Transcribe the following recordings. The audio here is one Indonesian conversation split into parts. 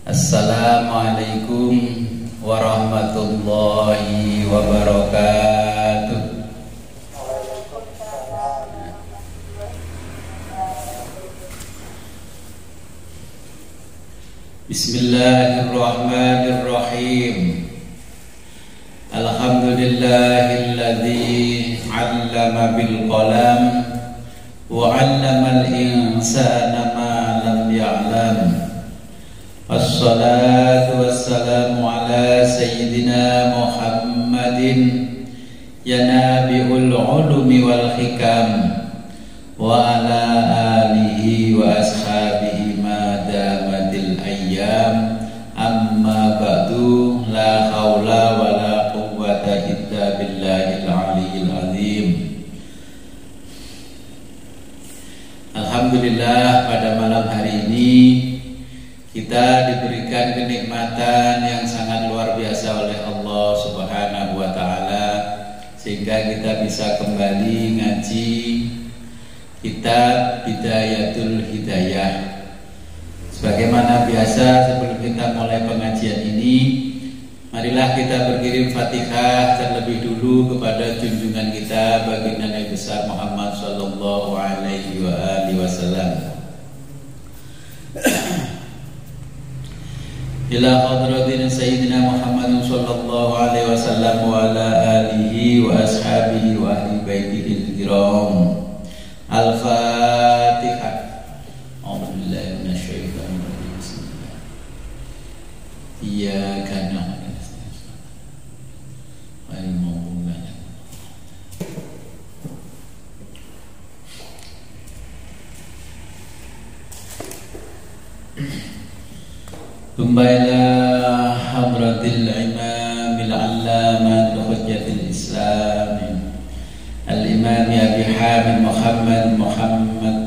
Assalamualaikum warahmatullahi wabarakatuh. Bismillahirrahmanirrahim. Alhamdulillahilladzi 'allama bil qalam wa 'allamal insana ma lam ya'lam. Assalatu wassalamu ala sayyidina Muhammadin ya nabiul ulumi wal hikam wa ala alihi wa ashabihi ma damatil ayyam. Amma ba'du, la haula wa la quwwata illa billahil aliyyil azim. Alhamdulillah, pada malam hari ini kita diberikan kenikmatan yang sangat luar biasa oleh Allah Subhanahu wa ta'ala, sehingga kita bisa kembali ngaji kitab Bidayatul Hidayah. Sebagaimana biasa, sebelum kita mulai pengajian ini, marilah kita berkirim Fatihah terlebih dulu kepada junjungan kita baginda Nabi besar Muhammad sallallahu alaihi wasallam. Ila hadratin Sayyidina Muhammad sallallahu alaihi wasallam wa ala alihi wa ashabihi wa ahli baitihi al-kiram. Al-Fatihah. A'udzubillahi minasyaitonir rajim. Bismillah. Iyyaka na'budu wa iyyaka nasta'in. Tumbaila hadratil imamil allamah hujjatil islam al-imam Abi Hamid Muhammad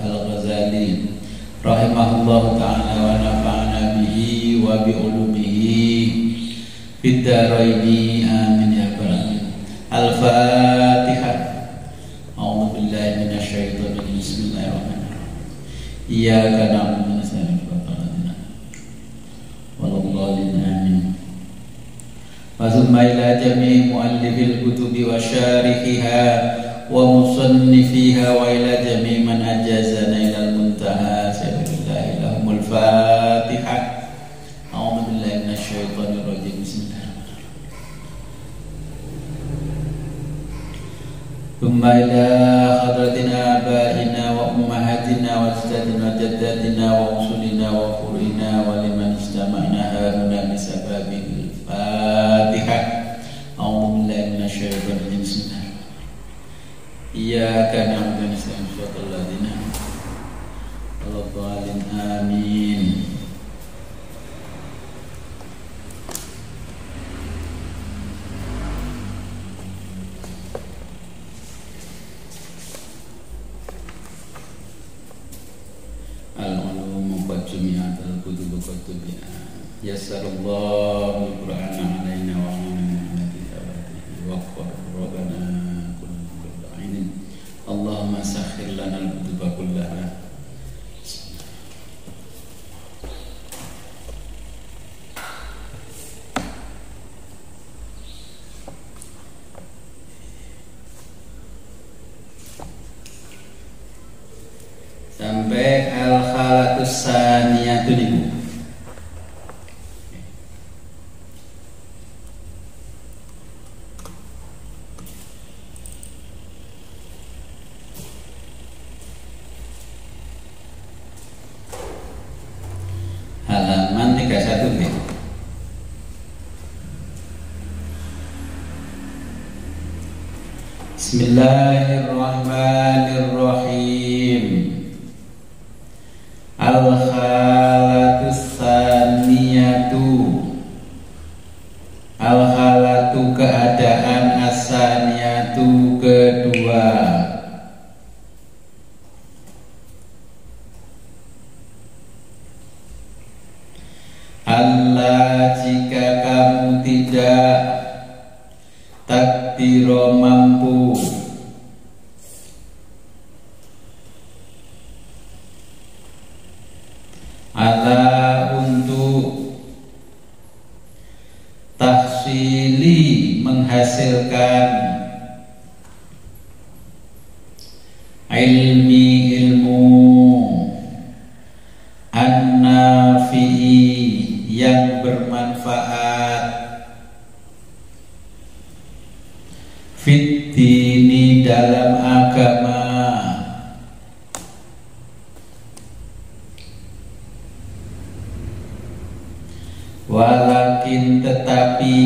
al-Ghazali rahimahullahu ta'ala wa nafa'ana bihi wa bi ulumihi fid dharaini amin ya rabbal alamin. Al-Fatihah. A'udzu billahi minasyaitonir rajim. Bismillahirrahmanirrahim. Iyyaka na'budu wa nasta'in. Amin. Wa ila jami' muallifil kutubi wa syarihiha wa musannifiha wa ila jami' man ajazana ilal muntaha. Sayyidillah lahumul Fatihah. A'udzu billahi minasyaitonir rajim. Bismillahirrahmanirrahim. Thumma ila hadratina abaina wa ummahatina wa ajdadina wa jaddatina wa usulina wa furina wa liman istama'na haruna bisababil Fatihah. A'udzu billahi minasyaitonir rajim. Bismillahirrahmanirrahim. Iyyaka na'budu wa nasta'in shiratal ladzina an'amta 'alaihim. Amin. Al-ulum qad jumi'at al-kutub qad tubi'at. Yassarallahu al-Qur'ana 'alaina wa 'ala ni'matihi wa qarrabana kullal 'ainin. Allahumma sakhkhir lana al-kutuba kullaha. Sampai al-khalatus saniyatun ibu. Halaman 31 ya. Bismillahirrahmanirrahim. Al-khalatus saniyatu. Al-khalatu keadaan, as-saniyatu kedua. Allah jika kamu tidak takdiro mampu ala itu tahsili menghasilkan ilmu an-nafi'i yang bermanfaat fit dini dalam agama, walakin tetapi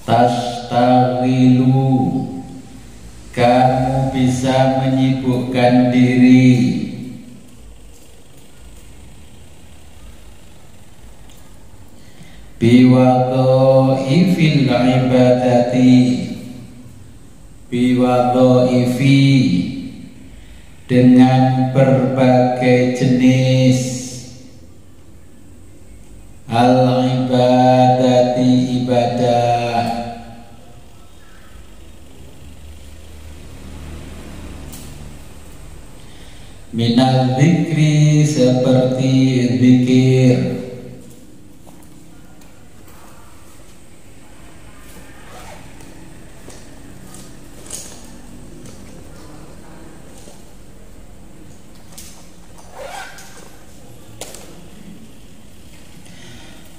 tastaghilu kamu bisa menyibukkan diri biwadhaifil ibadati biwadhaifi dengan berbagai jenis al-ibadati ibadah, minal dzikri seperti zikir,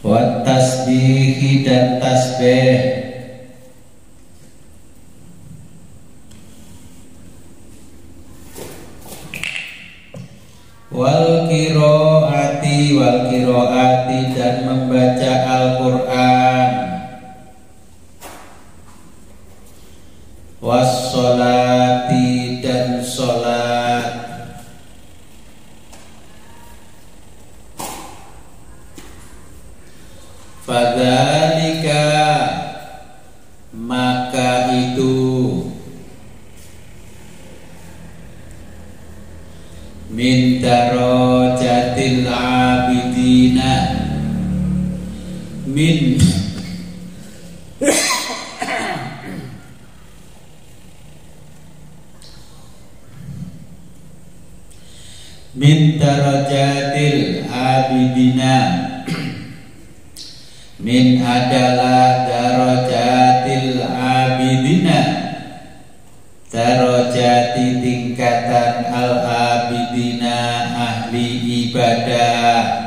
wa tasbihi dan tasbih, wal qiraati dan membaca Al-Qur'an, was sholati dan sholat, fadzalika maka itu min darajatil abidina min darajatil abidina, min adalah darajatil abidina, darajati tingkatan al-abidina ahli ibadah,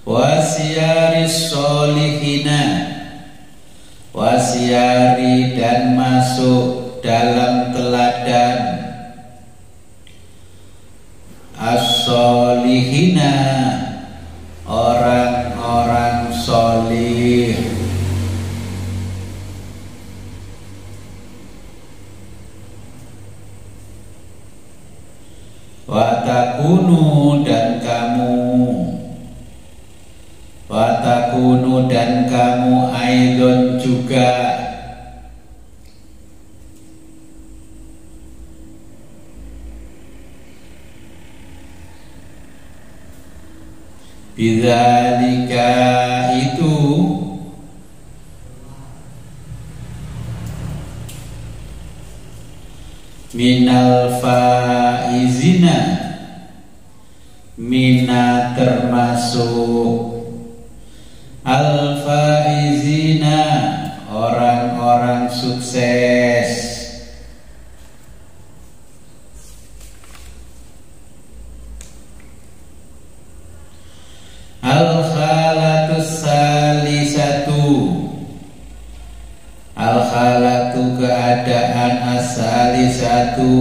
wasyaris solihina, wasyari dan masuk dalam teladan as-solihina orang-orang solih, watakunu dan kamu aidon juga bidzalika itu minal faizina, mina termasuk al-faizina orang-orang sukses, al-khalatus salisatu, al-khalatu keadaan as-salisatu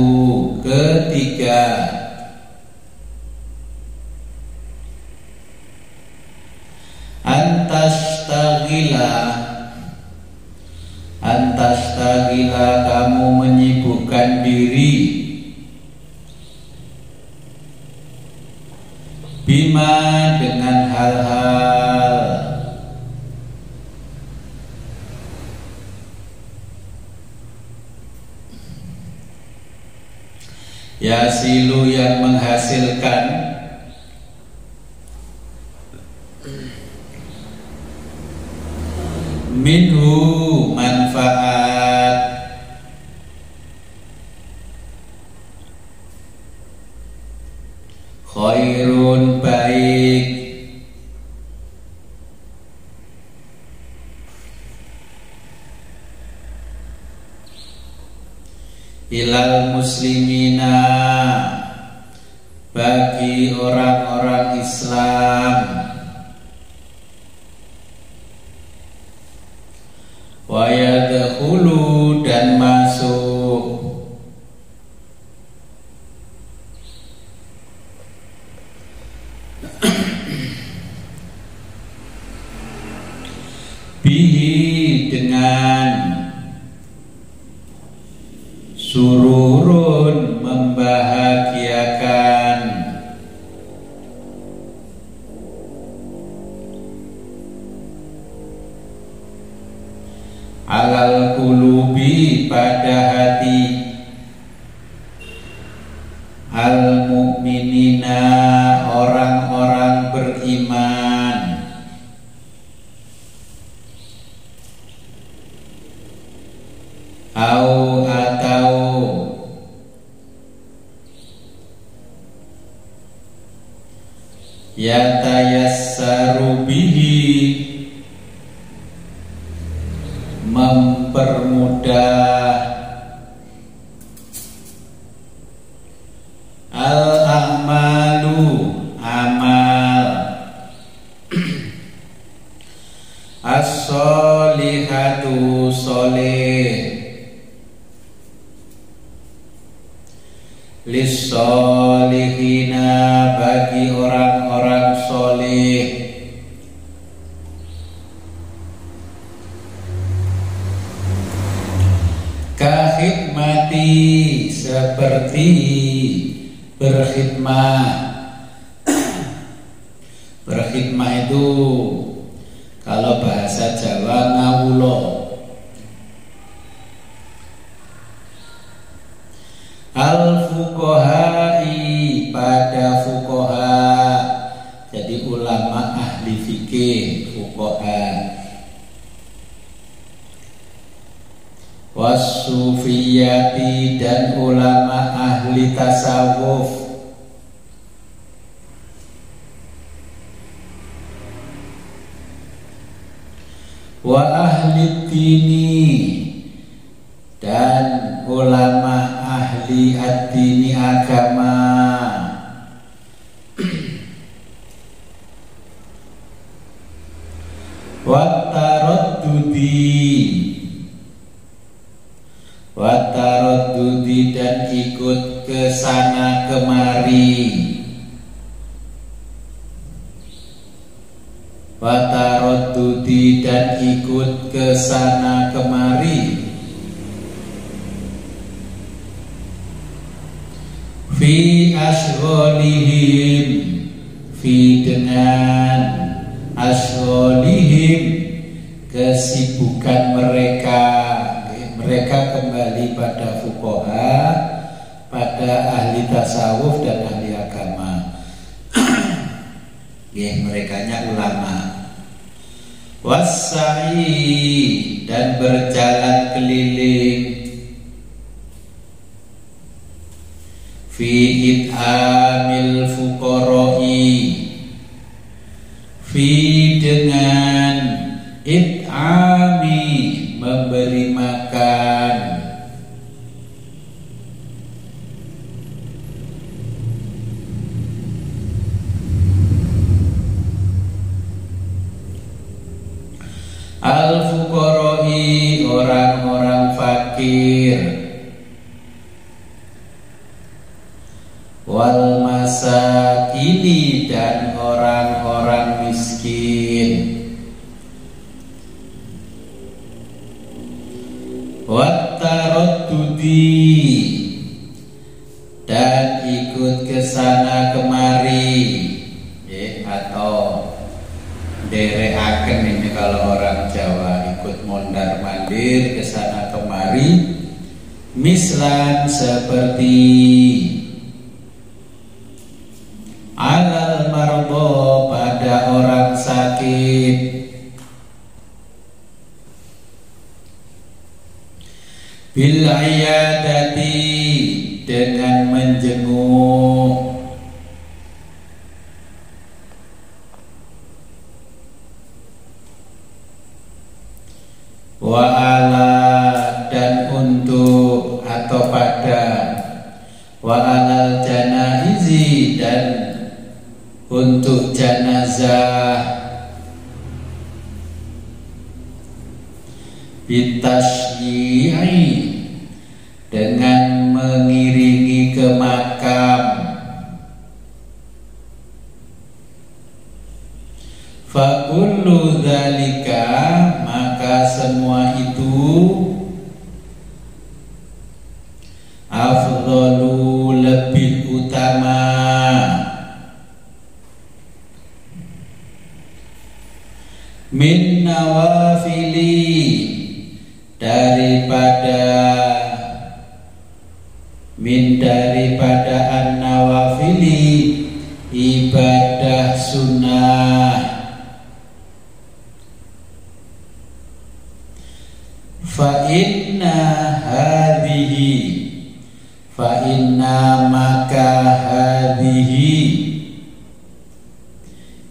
ketiga, antastagila kamu menyibukkan diri bima dengan hal-hal, Yasilu yang menghasilkan, minhu manfaat, khairun baik, ilal muslimina, bagi orang-orang Islam, wa yadkhulu, dan masuk, bihi, dengan sururun, membahagiakan, alal qulubi, pada hati, al mu'minina, orang-orang beriman, atau yatayassaru bihi, mempermudah, al-a'malu, amal, as-solihatu, soleh, lis-solihina, bagi orang-orang soleh, kahidmati, seperti berkhidmat. Berkhidmat itu kalau bahasa Jawa ngawulo. Al-fuqahai, pada fuqaha, jadi ulama ahli fikih, fuqaha. Was-sufiyati, dan ulama ahli tasawuf. Wa ahli dini, dan ulama ahli ad-dini, agama. Wa taraddudi, dan ikut ke sana kemari. Wa taraddudi, dan ikut ke sana kemari. Fi asgholihim, fi, dengan asgholihim, kesibukan mereka. Mereka kembali pada fuqaha, pada ahli tasawuf dan ahli agama. Merekanya ulama. Wassa'i, dan berjalan keliling. Fi it'amil fuqara'i, fi, dengan it'ami, memberi makan. Al-fuqara'i, orang-orang fakir. Wal masakini, dan orang-orang miskin. Wat taraddudi, dan ikut ke sana kemari, atau dereaken, ini kalau orang Jawa, ikut mondar mandir ke sana kemari. Mislan, seperti alal mardo pada orang sakit, bil iyadati dengan menjenguk, wa ala dan untuk atau pada, wa alal janaizi dan untuk janazah, bitasyi'i dengan mengiringi ke makam, fa kullu dzalika maka semua itu afdalu lebih utama, min nawafili daripada an-nawafili ibadah sunnah. Fa inna maka hadhihi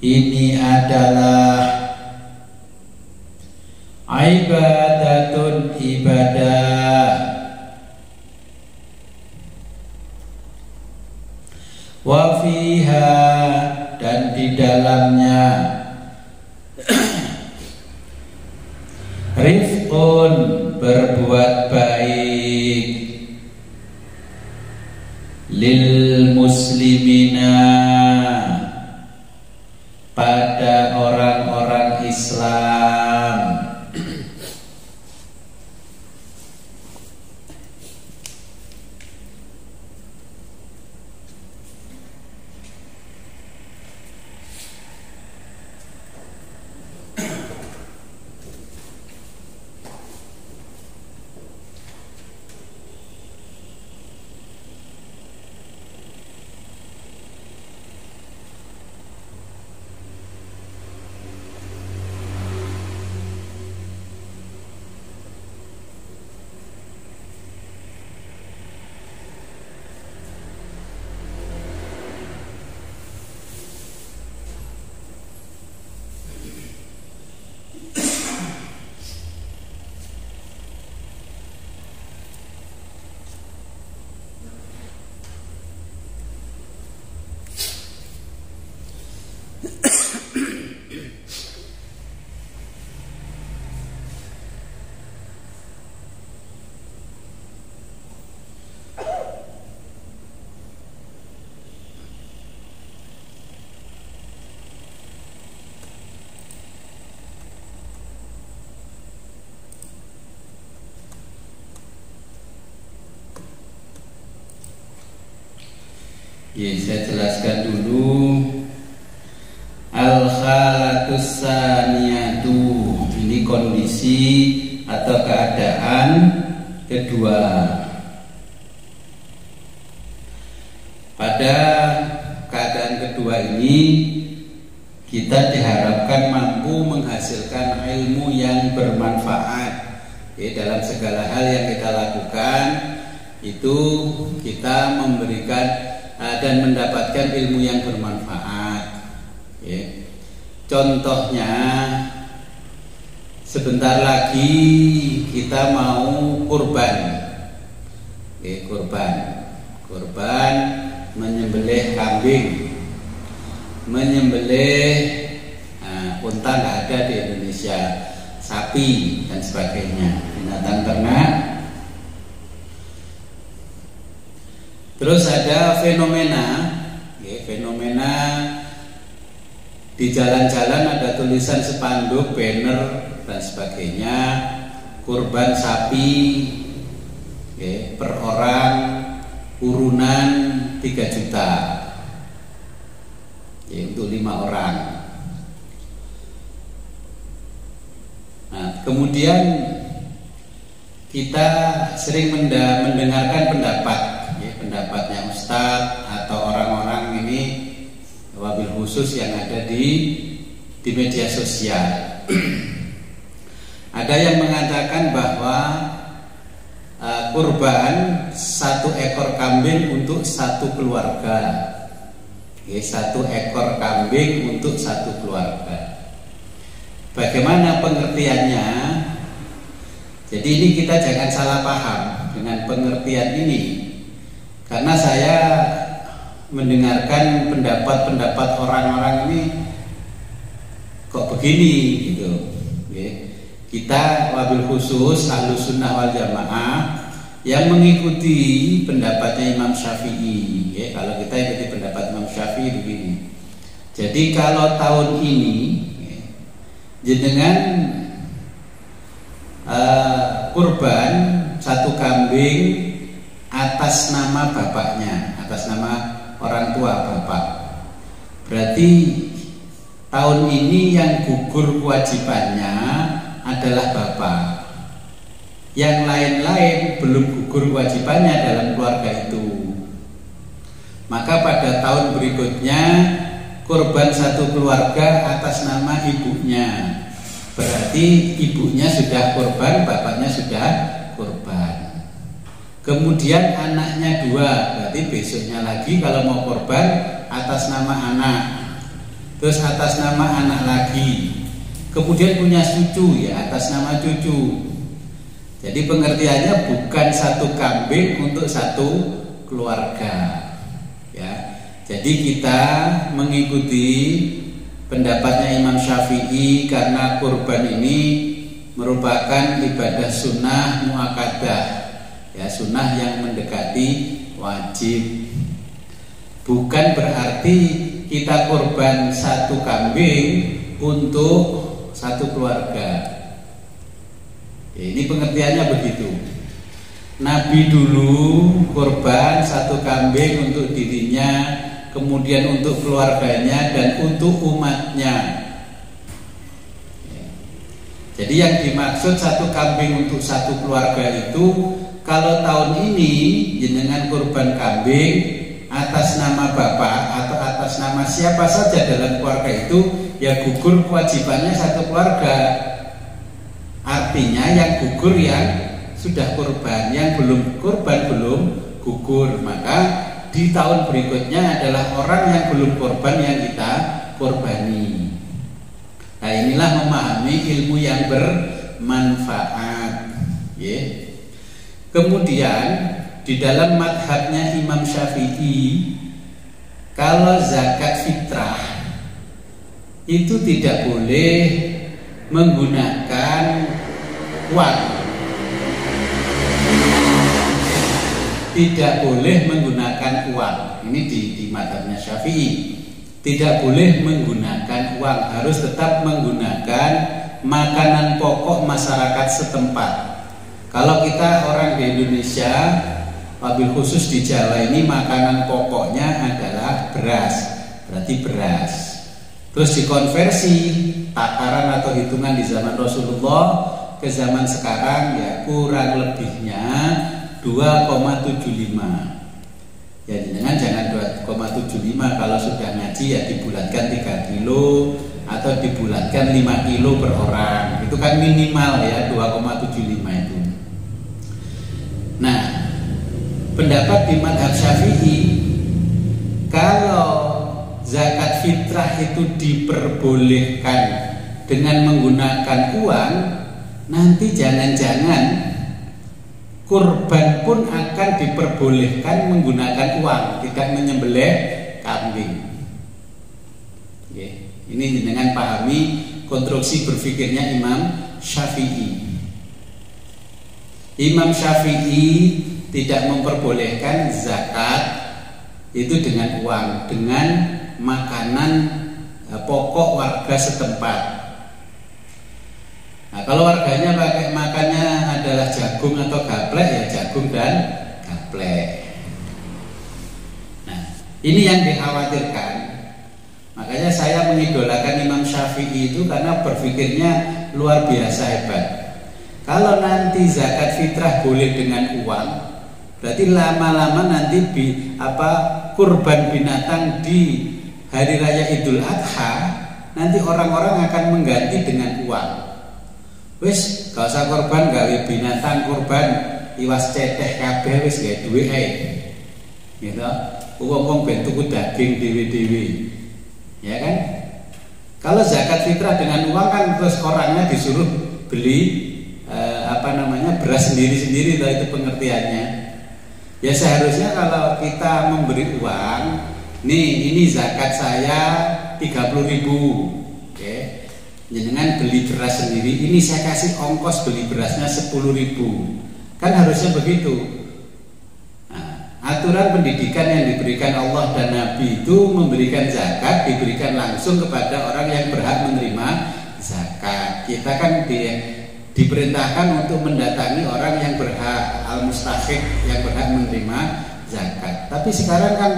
ini adalah ibadatun ibadah, wa fiha dan di dalamnya rifqun berbuat baik, lil muslimina pada orang-orang Islam. Ya, saya jelaskan dulu. Al-khalatus saniyatu, ini kondisi atau keadaan kedua. Pada keadaan kedua ini kita diharapkan mampu menghasilkan ilmu yang bermanfaat. Ya, dalam segala hal yang kita lakukan itu kita memberikan dan mendapatkan ilmu yang bermanfaat. Ya. Contohnya, sebentar lagi kita mau kurban. Ya, kurban menyembelih kambing, menyembelih unta nggak ada di Indonesia, sapi dan sebagainya, binatang ternak. Terus ada fenomena di jalan-jalan ada tulisan spanduk, banner dan sebagainya, kurban sapi per orang urunan 3 juta untuk 5 orang. Nah, kemudian kita sering mendengarkan pendapatnya Ustadz atau orang-orang ini wabil khusus yang ada di media sosial. Ada yang mengatakan bahwa kurban 1 ekor kambing untuk 1 keluarga. Oke, 1 ekor kambing untuk 1 keluarga. Bagaimana pengertiannya? Jadi ini kita jangan salah paham dengan pengertian ini, karena saya mendengarkan pendapat-pendapat orang-orang ini kok begini gitu. Oke. Kita wabil khusus Ahlus Sunnah wal Jamaah yang mengikuti pendapatnya Imam Syafi'i. Ya, kalau kita ikuti pendapat Imam Syafi'i begini. Jadi kalau tahun ini jenengan kurban 1 kambing atas nama bapaknya, atas nama orang tua bapak. Berarti tahun ini yang gugur kewajibannya adalah bapak. Yang lain-lain belum gugur kewajibannya dalam keluarga itu. Maka pada tahun berikutnya kurban 1 keluarga atas nama ibunya. Berarti ibunya sudah kurban, bapaknya sudah kurban. Kemudian anaknya 2, berarti besoknya lagi kalau mau kurban atas nama anak. Terus atas nama anak lagi. Kemudian punya cucu, ya atas nama cucu. Jadi pengertiannya bukan 1 kambing untuk 1 keluarga, ya. Jadi kita mengikuti pendapatnya Imam Syafi'i karena kurban ini merupakan ibadah sunnah muakkadah, ya, sunnah yang mendekati wajib. Bukan berarti kita kurban 1 kambing untuk 1 keluarga. Ini pengertiannya begitu. Nabi dulu kurban 1 kambing untuk dirinya, kemudian untuk keluarganya dan untuk umatnya. Jadi yang dimaksud 1 kambing untuk 1 keluarga itu, kalau tahun ini jenengan kurban kambing atas nama bapak atau atas nama siapa saja dalam keluarga itu, ya gugur kewajibannya 1 keluarga. Artinya yang gugur yang sudah kurban, yang belum kurban belum gugur. Maka di tahun berikutnya adalah orang yang belum kurban yang kita kurbani. Nah, inilah memahami ilmu yang bermanfaat. Kemudian di dalam madhabnya Imam Syafi'i, kalau zakat fitrah itu tidak boleh menggunakan uang, tidak boleh menggunakan uang. Ini di madhabnya Syafi'i, tidak boleh menggunakan uang, harus tetap menggunakan makanan pokok masyarakat setempat. Kalau kita orang di Indonesia, wabil khusus di Jawa ini, makanan pokoknya adalah beras, berarti beras. Terus dikonversi takaran atau hitungan di zaman Rasulullah ke zaman sekarang, ya kurang lebihnya 2,75. Ya jangan 2,75, kalau sudah ngaji ya dibulatkan 3 kilo atau dibulatkan 5 kilo per orang. Itu kan minimal ya 2,75 itu. Nah, pendapat di madhab Syafi'i, kalau zakat fitrah itu diperbolehkan dengan menggunakan uang, nanti jangan-jangan kurban pun akan diperbolehkan menggunakan uang, tidak menyembelih kambing. Ini dengan pahami konstruksi berpikirnya Imam Syafi'i. Imam Syafi'i tidak memperbolehkan zakat itu dengan uang, dengan makanan pokok warga setempat. Nah, kalau warganya pakai makannya adalah jagung atau gaplek, ya jagung dan gaplek. Nah, ini yang dikhawatirkan. Makanya saya mengidolakan Imam Syafi'i itu karena berpikirnya luar biasa hebat. Kalau nanti zakat fitrah boleh dengan uang, berarti lama-lama nanti kurban binatang di hari raya Idul Adha nanti orang-orang akan mengganti dengan uang. Wis gak usah korban gawe binatang kurban iwas ceteh kabeh wis gawe duwe ae. Gitu. Wong-wong ben tuku daging dhewe-dhewe. Ya kan? Kalau zakat fitrah dengan uang kan terus orangnya disuruh beli beras sendiri-sendiri, itu pengertiannya. Ya seharusnya kalau kita memberi uang, nih ini zakat saya 30.000, oke. Jangan beli beras sendiri, ini saya kasih ongkos beli berasnya 10.000, kan harusnya begitu. Nah, aturan pendidikan yang diberikan Allah dan Nabi itu memberikan zakat diberikan langsung kepada orang yang berhak menerima zakat. Kita kan diperintahkan untuk mendatangi orang yang berhak, al-mustahiq, yang berhak menerima zakat. Tapi sekarang kan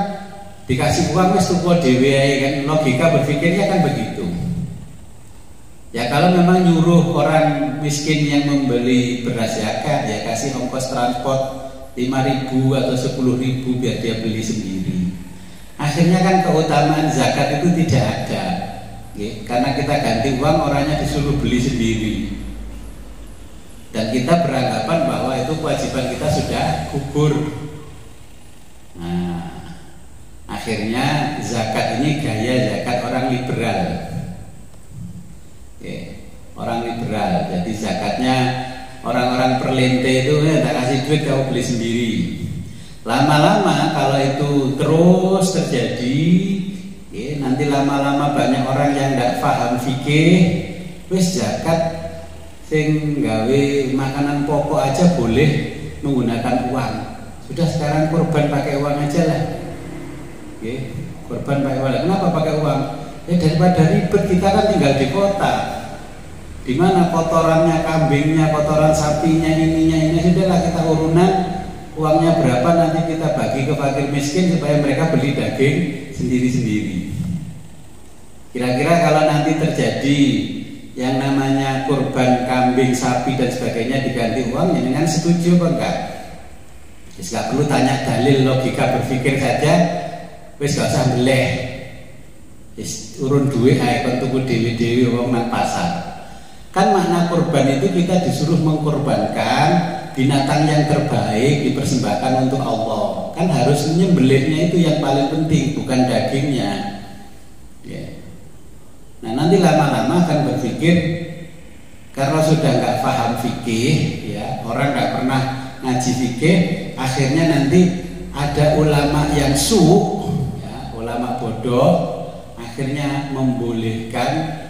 dikasih uang wis tuku dhewe ae kan, logika berpikirnya kan begitu. Ya kalau memang nyuruh orang miskin yang membeli beras zakat, ya kasih ongkos transport 5.000 atau 10.000 biar dia beli sendiri. Akhirnya kan keutamaan zakat itu tidak ada, ya, karena kita ganti uang, orangnya disuruh beli sendiri. Dan kita beranggapan bahwa itu kewajiban kita sudah gugur. Nah, akhirnya zakat ini gaya zakat orang liberal. Oke, orang liberal. Jadi zakatnya orang-orang perlente itu tak kasih duit kamu beli sendiri. Lama-lama kalau itu terus terjadi, nanti lama-lama banyak orang yang tidak paham fikih, wis zakat sing gawe makanan pokok aja boleh menggunakan uang. Sudah sekarang kurban pakai uang aja lah. Oke, kurban pakai uang. Kenapa pakai uang? Ya daripada ribet, kita kan tinggal di kota. Di mana kotorannya kambingnya, kotoran sapinya, ini sudahlah kita urunan uangnya berapa nanti kita bagi ke fakir miskin supaya mereka beli daging sendiri-sendiri. Kira-kira kalau nanti terjadi yang namanya kurban kambing, sapi dan sebagainya diganti uang, ya dengan setuju apa enggak? Wis gak perlu tanya dalil, logika berpikir saja. Wis gak usah beleh. Wis urun duwe ae kon tuku dhewe-dhewe wong nang pasar. Kan makna kurban itu kita disuruh mengkorbankan binatang yang terbaik dipersembahkan untuk Allah. Kan harus nyembelihnya itu yang paling penting, bukan dagingnya. Ya. Nah nanti lama-lama akan berpikir, karena sudah nggak paham fikih, ya orang nggak pernah ngaji fikih, akhirnya nanti ada ulama yang ya, ulama bodoh, akhirnya membolehkan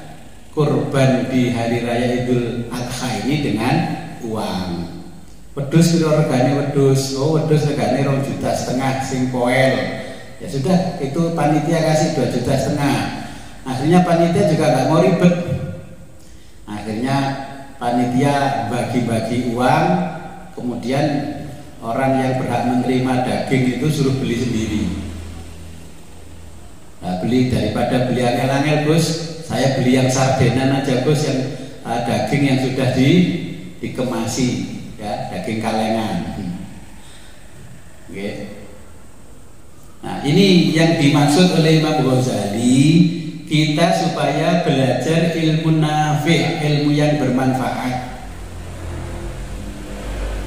kurban di hari raya Idul Adha ini dengan uang. Wedhus piro regane wedhus? Oh wedhus regane 2,5 juta sing poel. Ya sudah, itu panitia kasih 2,5 juta. Akhirnya panitia juga nggak mau ribet. Akhirnya panitia bagi-bagi uang, kemudian orang yang berhak menerima daging itu suruh beli sendiri. Nah, beli daripada beli angel-angel bos, saya beli yang sardenan aja bos, yang daging yang sudah dikemasi, ya daging kalengan. Oke. Nah ini yang dimaksud oleh Imam Ghazali. Kita supaya belajar ilmu nafi', ilmu yang bermanfaat.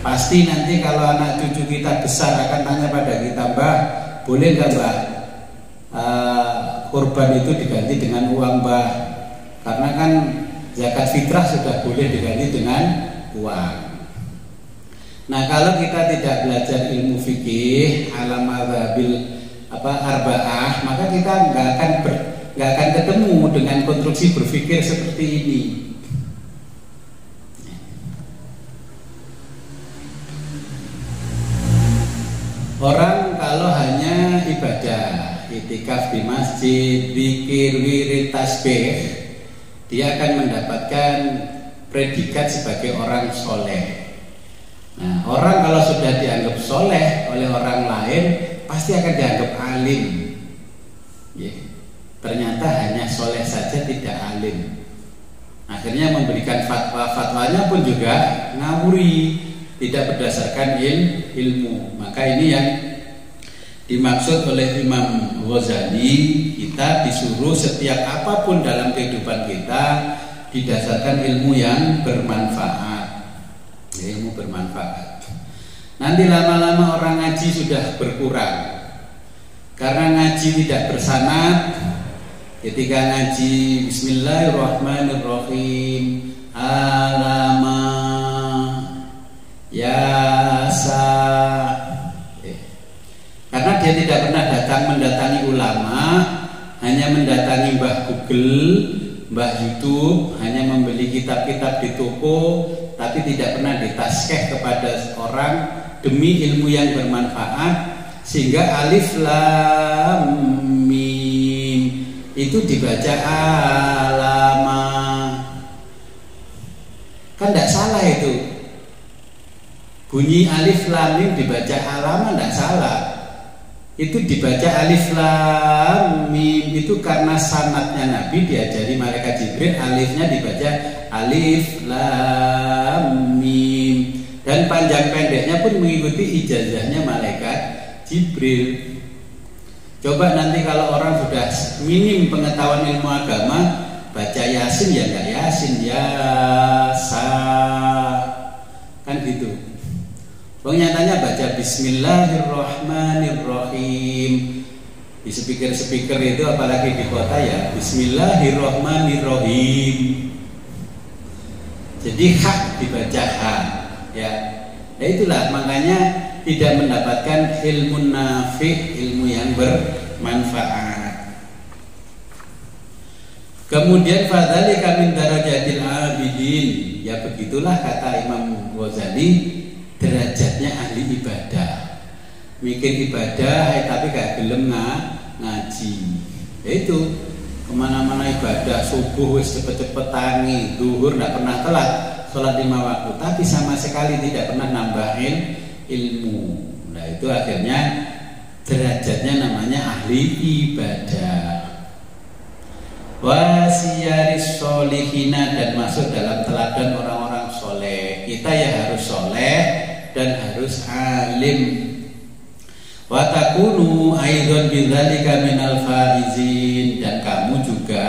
Pasti nanti kalau anak cucu kita besar akan tanya pada kita, Mbah, boleh nggak Mbah kurban itu diganti dengan uang Mbah? Karena kan zakat fitrah sudah boleh diganti dengan uang. Nah kalau kita tidak belajar ilmu fikih ala madzhabil arba'ah, maka kita nggak akan ketemu dengan konstruksi berpikir seperti ini. Orang kalau hanya ibadah, itikaf di masjid, zikir, wirid, tasbih, dia akan mendapatkan predikat sebagai orang soleh. Nah, orang kalau sudah dianggap soleh oleh orang lain, pasti akan dianggap alim. Ternyata hanya soleh saja tidak alim. Akhirnya memberikan fatwanya pun juga ngawuri, tidak berdasarkan ilmu. Maka ini yang Dimaksud oleh Imam Ghazali, kita disuruh setiap apapun dalam kehidupan kita didasarkan ilmu yang bermanfaat. Ilmu bermanfaat. Nanti lama-lama orang ngaji sudah berkurang. Karena ngaji tidak bersanad. Ketika ngaji Bismillahirrahmanirrahim, alama yasa, karena dia tidak pernah mendatangi ulama, hanya mendatangi Mbah Google, Mbah YouTube, hanya membeli kitab-kitab di toko, tapi tidak pernah ditaskeh kepada orang demi ilmu yang bermanfaat, sehingga alif lam mim itu dibaca alama. Kan tidak salah itu. Bunyi alif lam mim dibaca alama tidak salah. Itu dibaca alif lam mim itu karena sanadnya Nabi diajari malaikat Jibril, alifnya dibaca alif lam mim, dan panjang pendeknya pun mengikuti ijazahnya malaikat Jibril. Coba nanti kalau orang sudah minim pengetahuan ilmu agama, baca Yasin ya enggak Yasin, Yasa, kan gitu. Nyatanya baca Bismillahirrahmanirrahim. Di speaker-speaker itu apalagi di kota ya Bismillahirrahmanirrahim. Jadi hak dibaca hak ya. Ya itulah makanya tidak mendapatkan ilmu nafi', ilmu yang bermanfaat. Kemudian fadzalika min darajatil abidin. Ya begitulah kata Imam Ghazali, derajatnya ahli ibadah. Mikir ibadah tapi gak gelem ngaji. Yaitu kemana-mana ibadah, subuh wis cepet-cepet tangi, zuhur gak pernah telat, sholat 5 waktu, tapi sama sekali tidak pernah nambahin ilmu. Nah itu akhirnya derajatnya namanya ahli ibadah. Wasiyaris solihina, dan masuk dalam teladan orang-orang soleh. Kita ya harus soleh dan harus alim. Wa takunu aidan bidzalika minal faizin, dan kamu juga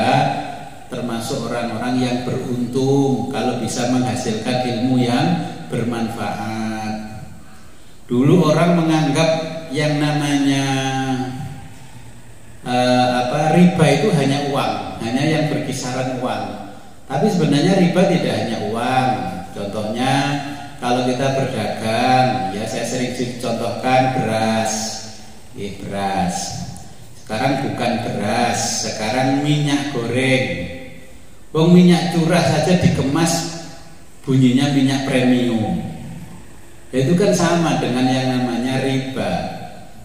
termasuk orang-orang yang beruntung kalau bisa menghasilkan ilmu yang bermanfaat. Dulu orang menganggap yang namanya riba itu hanya uang, hanya yang berkisaran uang. Tapi sebenarnya riba tidak hanya uang. Contohnya kalau kita berdagang, ya saya sering contohkan beras. Beras. Sekarang bukan beras, sekarang minyak goreng. Wong minyak curah saja dikemas bunyinya minyak premium. Itu kan sama dengan yang namanya riba.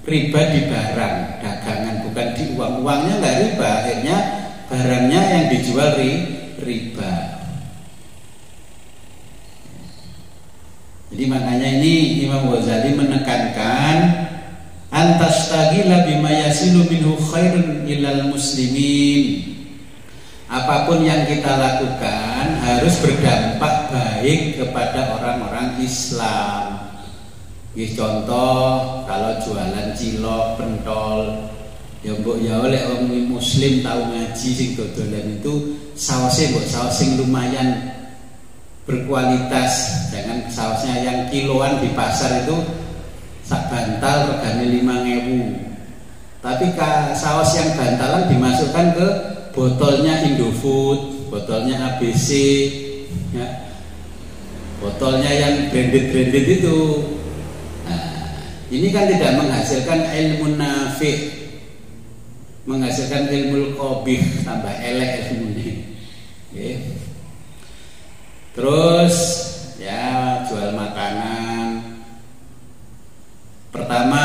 Riba di barang dagangan, bukan di uang. Uangnya nggak riba, akhirnya barangnya yang dijual riba. Jadi makanya ini Imam Ghazali menekankan antastagila bima yasilu minhu khairun ilal muslimin. Apapun yang kita lakukan harus berdampak baik kepada orang-orang Islam. Contoh kalau jualan cilok, pentol, ya mbok ya oleh orang muslim tahu ngaji sing dodolan itu sausnya mbok saus sing lumayan berkualitas, jangan sausnya yang kiloan di pasar itu sak bantal regane 5.000. Tapi saus yang bantalan dimasukkan ke botolnya Indofood, botolnya ABC, ya. Botolnya yang branded itu. Ini kan tidak menghasilkan ilmu nafi', menghasilkan ilmu qabih, tambah elek ilmunya. Okay. Terus ya jual makanan. Pertama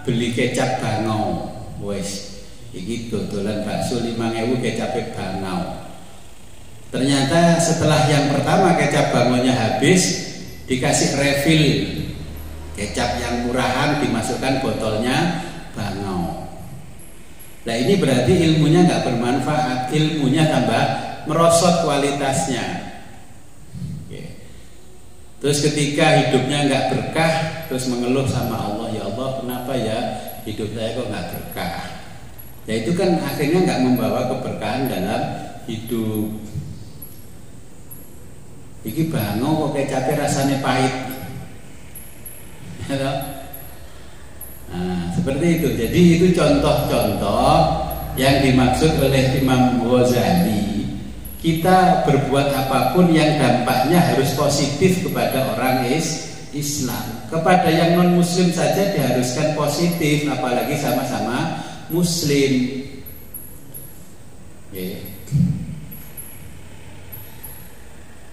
beli kecap bangau, wes, iki dodolan bakso 5.000 kecap bangau. Ternyata setelah yang pertama kecap bangaunya habis, dikasih refill kecap yang murahan, dimasukkan botolnya bangau. Nah ini berarti ilmunya nggak bermanfaat, ilmunya tambah merosot kualitasnya. Oke. Terus ketika hidupnya nggak berkah, terus mengeluh sama Allah, ya Allah kenapa ya hidup saya kok nggak berkah. Ya itu kan akhirnya nggak membawa keberkahan dalam hidup. Iki bango kok kecapnya rasanya pahit. Nah, seperti itu. Jadi itu contoh-contoh yang dimaksud oleh Imam Ghazali. Kita berbuat apapun yang dampaknya harus positif kepada orang Islam. Kepada yang non muslim saja diharuskan positif, apalagi sama-sama muslim.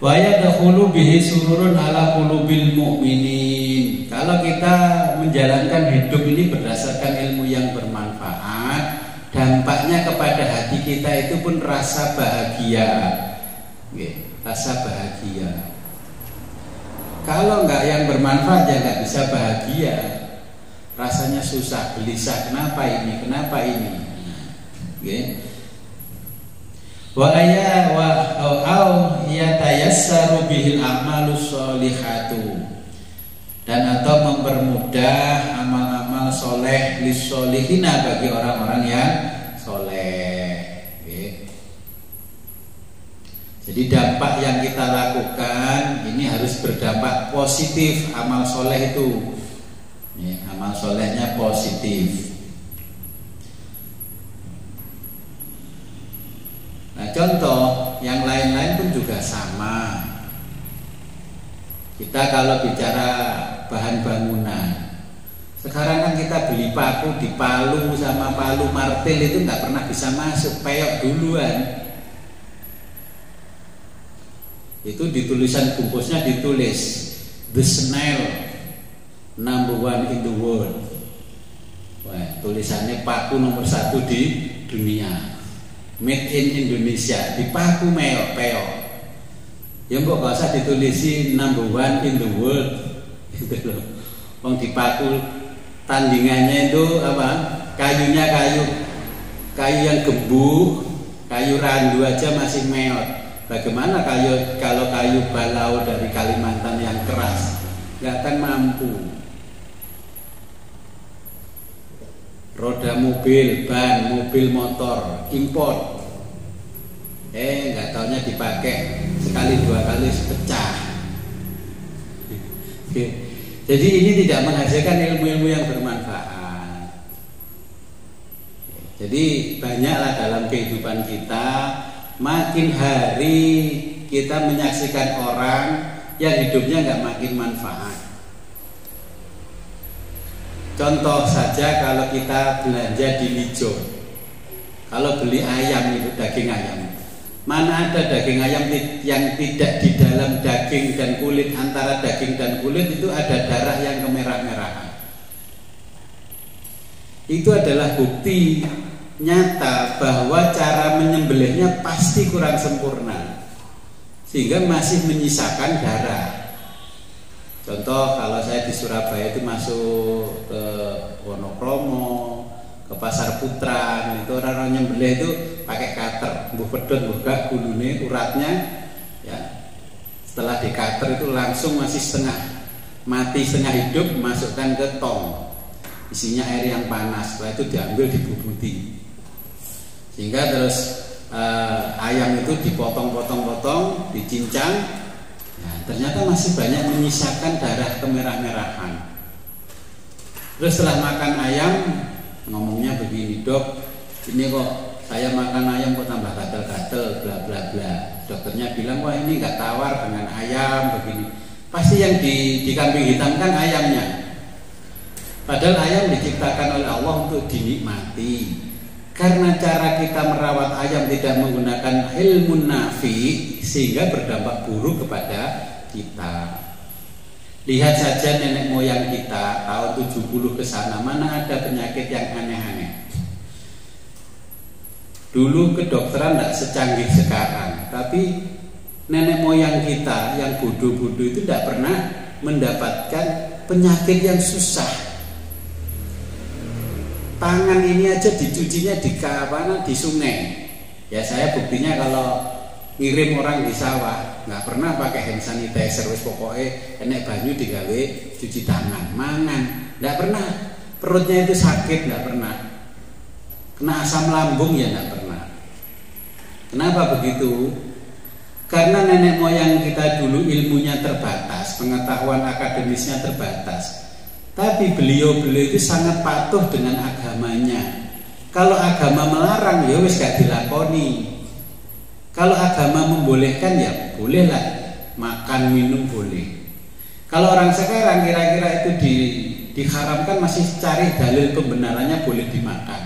Wa yadkhulu bihi sururun ala qulubil mu'minin. Kalau kita menjalankan hidup ini berdasarkan ilmu yang bermanfaat, dampaknya kepada hati kita itu pun rasa bahagia. Rasa bahagia. Kalau enggak yang bermanfaat ya enggak bisa bahagia. Rasanya susah, gelisah, kenapa ini? Kenapa ini? Wa ayya wa au yatayassaru bihil a'malus sholihatu, dan atau mempermudah amal-amal soleh lissolihina bagi orang-orang yang soleh. Jadi dampak yang kita lakukan ini harus berdampak positif, amal soleh itu. Amal solehnya positif. Nah, contoh yang lain-lain pun juga sama. Kita kalau bicara bahan bangunan, sekarang kan kita beli paku di palu sama palu martil itu nggak pernah bisa masuk, peyok duluan. Itu di tulisan bungkusnya ditulis the snail number 1 in the world. Wah, tulisannya paku nomor 1 di dunia. Made in Indonesia, dipaku peyok. Ya kok gak usah ditulisi number 1 in the world. Gitu loh. Wong dipaku tandingannya itu apa? Kayunya kayu yang gembuk, kayu randu aja masih meot. Bagaimana kalau kayu balau dari Kalimantan yang keras? Gak akan mampu. Roda mobil, ban, mobil motor, import. Nggak taunya dipakai sekali 2 kali pecah. Jadi ini tidak menghasilkan ilmu-ilmu yang bermanfaat. Jadi banyaklah dalam kehidupan kita, makin hari kita menyaksikan orang yang hidupnya nggak makin manfaat. Contoh saja kalau kita belanja di Lijo, kalau beli ayam itu daging ayam, mana ada daging ayam yang tidak di dalam daging dan kulit, antara daging dan kulit itu ada darah yang kemerah-merahan. Itu adalah bukti nyata bahwa cara menyembelihnya pasti kurang sempurna, sehingga masih menyisakan darah. Contoh kalau saya di Surabaya itu masuk ke Wonokromo, ke Pasar Putran, itu orang-orang nyembelih itu pakai cutter, mbuh pedhot mbuh gak gulune uratnya ya. Setelah di cutter itu langsung masih setengah mati setengah hidup, masukkan ke tong. Isinya air yang panas, setelah itu diambil dibubuti. Sehingga terus ayam itu dipotong-potong-potong, dicincang. Nah, ternyata masih banyak menyisakan darah kemerah-merahan. Terus setelah makan ayam, ngomongnya begini, dok, ini kok saya makan ayam kok tambah gatel-gatel, bla bla bla. Dokternya bilang, wah ini nggak tawar dengan ayam begini. Pasti yang di kambing hitam kan ayamnya. Padahal ayam diciptakan oleh Allah untuk dinikmati. Karena cara kita merawat ayam tidak menggunakan ilmu nafi, sehingga berdampak buruk kepada kita. Lihat saja nenek moyang kita tahun 70 ke sana, mana ada penyakit yang aneh-aneh. Dulu kedokteran tidak secanggih sekarang, tapi nenek moyang kita yang bodoh-bodoh itu tidak pernah mendapatkan penyakit yang susah. Tangan ini aja dicucinya di sungai. Ya saya buktinya kalau ngirim orang di sawah nggak pernah pakai hand sanitizer, wis pokoknya enek banyu digawe cuci tangan, mangan, nggak pernah. perutnya itu sakit, nggak pernah. Kena asam lambung ya nggak pernah. Kenapa begitu? Karena nenek moyang kita dulu ilmunya terbatas, pengetahuan akademisnya terbatas. Tapi beliau-beliau itu sangat patuh dengan agamanya. Kalau agama melarang ya wis gak dilakoni. Kalau agama membolehkan ya bolehlah, makan minum boleh. Kalau orang sekarang kira-kira itu diharamkan masih cari dalil pembenarannya boleh dimakan,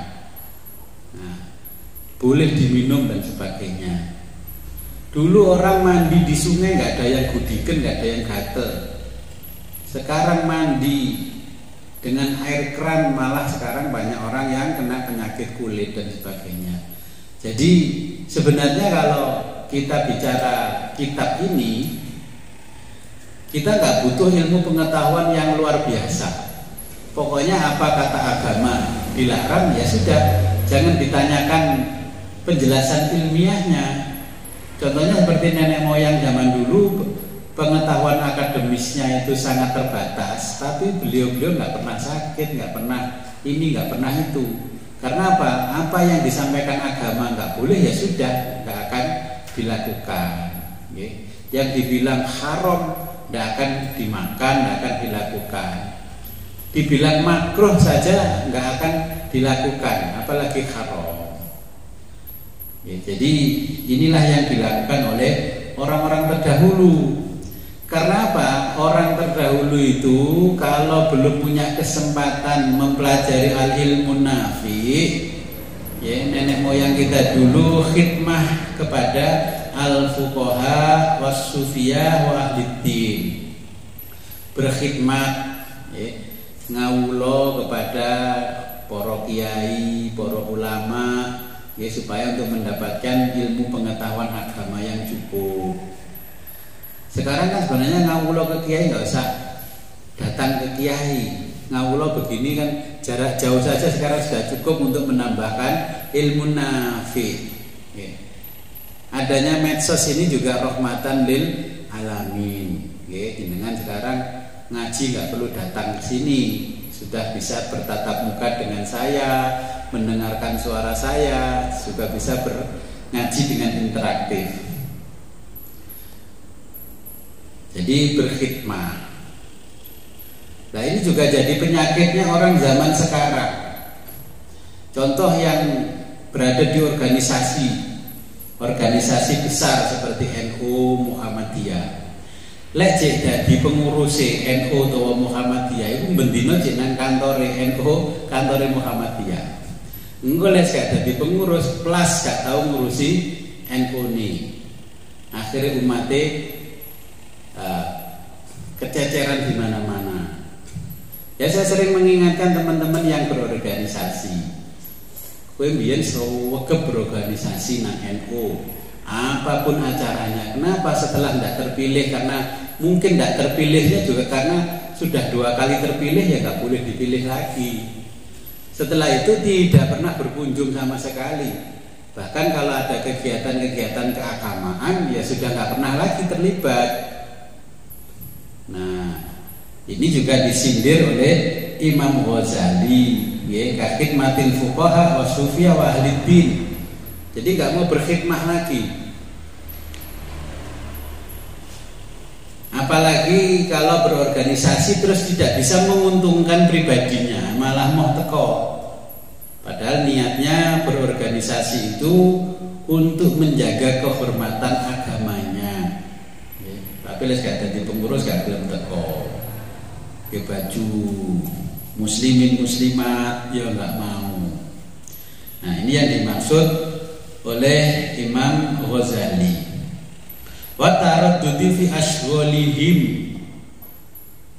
nah, boleh diminum dan sebagainya. Dulu orang mandi di sungai nggak ada yang gudikan, nggak ada yang gatel. Sekarang mandi dengan air keran malah sekarang banyak orang yang kena penyakit kulit dan sebagainya. Jadi sebenarnya kalau kita bicara kitab ini, kita nggak butuh ilmu pengetahuan yang luar biasa. Pokoknya apa kata agama dilarang ya sudah, jangan ditanyakan penjelasan ilmiahnya. Contohnya seperti nenek moyang zaman dulu, pengetahuan akademisnya itu sangat terbatas, tapi beliau-beliau nggak pernah sakit, nggak pernah ini, nggak pernah itu. Karena apa? Apa yang disampaikan agama nggak boleh ya sudah, nggak akan dilakukan. Yang dibilang haram nggak akan dimakan, nggak akan dilakukan. Dibilang makruh saja nggak akan dilakukan, apalagi haram. Jadi inilah yang dilakukan oleh orang-orang terdahulu. Karena apa? Orang terdahulu itu kalau belum punya kesempatan mempelajari al-ilmun nafi, ya, nenek moyang kita dulu khidmah kepada al-fuqaha was-sufiyah wa ahliddin. Berkhidmat, ya, ngawulo kepada para kiai, para ulama, ya, supaya untuk mendapatkan ilmu pengetahuan agama yang cukup. Sekarang kan sebenarnya ngawulo ke kiai nggak usah datang ke kiai. Ngawulo begini kan jarak jauh saja sekarang sudah cukup untuk menambahkan ilmu nafi. Ya. Adanya medsos ini juga rahmatan lil alamin. Ya, dengan sekarang ngaji nggak perlu datang ke sini, sudah bisa bertatap muka dengan saya, mendengarkan suara saya, juga bisa ngaji dengan interaktif. Jadi berkhidmah. Nah ini juga jadi penyakitnya orang zaman sekarang. Contoh yang berada di organisasi besar seperti NU, Muhammadiyah. Lek cek dadi pengurus NU atau Muhammadiyah itu bendino cek nang kantore NU, kantore Muhammadiyah. Engko lek gak dadi pengurus plus gak tahu ngurusi NU ni. Akhirnya umatnya kececeran di mana-mana. Ya saya sering mengingatkan teman-teman yang berorganisasi. Kowe mbiyen sewegep berorganisasi nang NU. Apapun acaranya. Kenapa setelah tidak terpilih? Karena mungkin tidak terpilihnya juga karena sudah 2 kali terpilih ya nggak boleh dipilih lagi. Setelah itu tidak pernah berkunjung sama sekali. Bahkan kalau ada kegiatan-kegiatan keagamaan ya sudah nggak pernah lagi terlibat. Nah, ini juga disindir oleh Imam Ghazali, ya, khidmatil fuqaha wa sufiyah wa ahliddin. Jadi nggak mau berkhidmah lagi. Apalagi kalau berorganisasi terus tidak bisa menguntungkan pribadinya, malah mau teko. Padahal niatnya berorganisasi itu untuk menjaga kehormatan agamanya. Ya, tapi les gak jadi pengurus gak belum teko. Ke baju muslimin muslimat ya nggak mau. Nah ini yang dimaksud oleh Imam Ghazali. Wa taraddudi fi ashghalihim.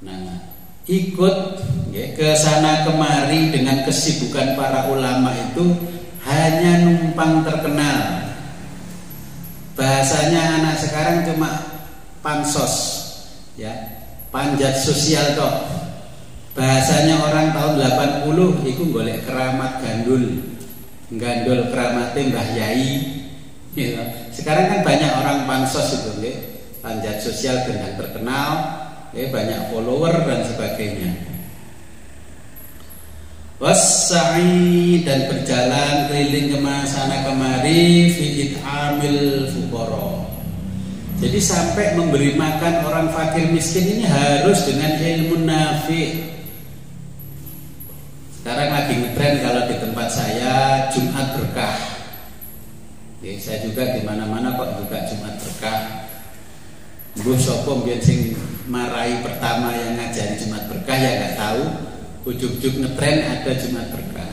Nah, ikut ya, ke sana kemari dengan kesibukan para ulama itu hanya numpang terkenal. Bahasanya anak sekarang cuma pansos, ya, panjat sosial toh. Bahasanya orang tahun 80 itu golek keramat gandul keramatnya Mbah Yai. Ya. Sekarang kan banyak orang pansos itu, ya, panjat sosial dengan terkenal, ya, banyak follower dan sebagainya. wassa'i dan berjalan keliling sana kemari fi it'amil fuqara. Jadi sampai memberi makan orang fakir miskin ini harus dengan ilmu nafi. Sekarang lagi ngetren kalau di tempat saya Jumat berkah. Ya, saya juga di mana-mana kok juga Jumat berkah. Mbuh sapa mbiyen sing marai pertama yang ngajari Jumat berkah ya nggak tahu. Ujug-ujug ngetren ada Jumat berkah.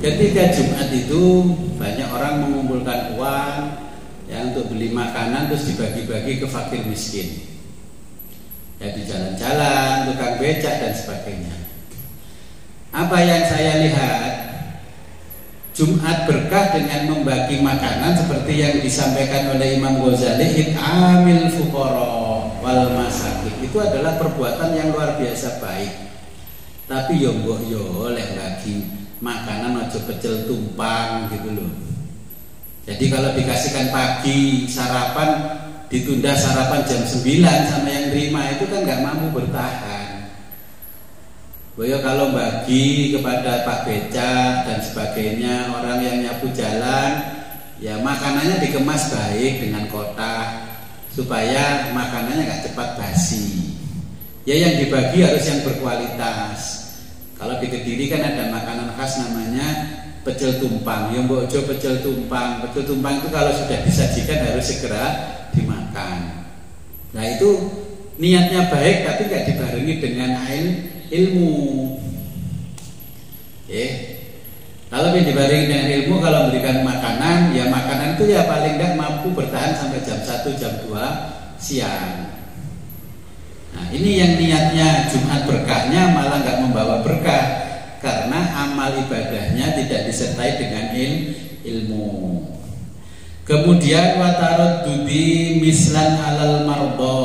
Ketika Jumat itu banyak orang mengumpulkan uang ya untuk beli makanan terus dibagi-bagi ke fakir miskin. Ya di jalan-jalan, tukang becak dan sebagainya. Apa yang saya lihat, Jumat berkah dengan membagi makanan seperti yang disampaikan oleh Imam Ghazali, it'amil fuqara wal masakin, itu adalah perbuatan yang luar biasa baik. Tapi yo mbok yo oleh bagi makanan aja pecel tumpang gitu loh. Jadi kalau dikasihkan pagi sarapan ditunda sarapan jam 9 sama yang terima itu kan nggak mampu bertahan. Boyo kalau bagi kepada Pak Becak dan sebagainya, orang yang nyapu jalan, ya makanannya dikemas baik dengan kotak supaya makanannya nggak cepat basi. Ya yang dibagi harus yang berkualitas. Kalau di Kediri kan ada makanan khas namanya pecel tumpang. Yang bojo pecel tumpang. Pecel tumpang itu kalau sudah disajikan harus segera dimakan. Nah itu niatnya baik tapi nggak dibarengi dengan ilmu. Kalau dibarengi dengan ilmu, kalau memberikan makanan, ya makanan itu ya paling nggak mampu bertahan sampai jam 1, jam 2 siang. Nah ini yang niatnya Jumat berkahnya malah nggak membawa berkah karena amal ibadahnya tidak disertai dengan ilmu. Kemudian watarot dudi mislan alal marbo,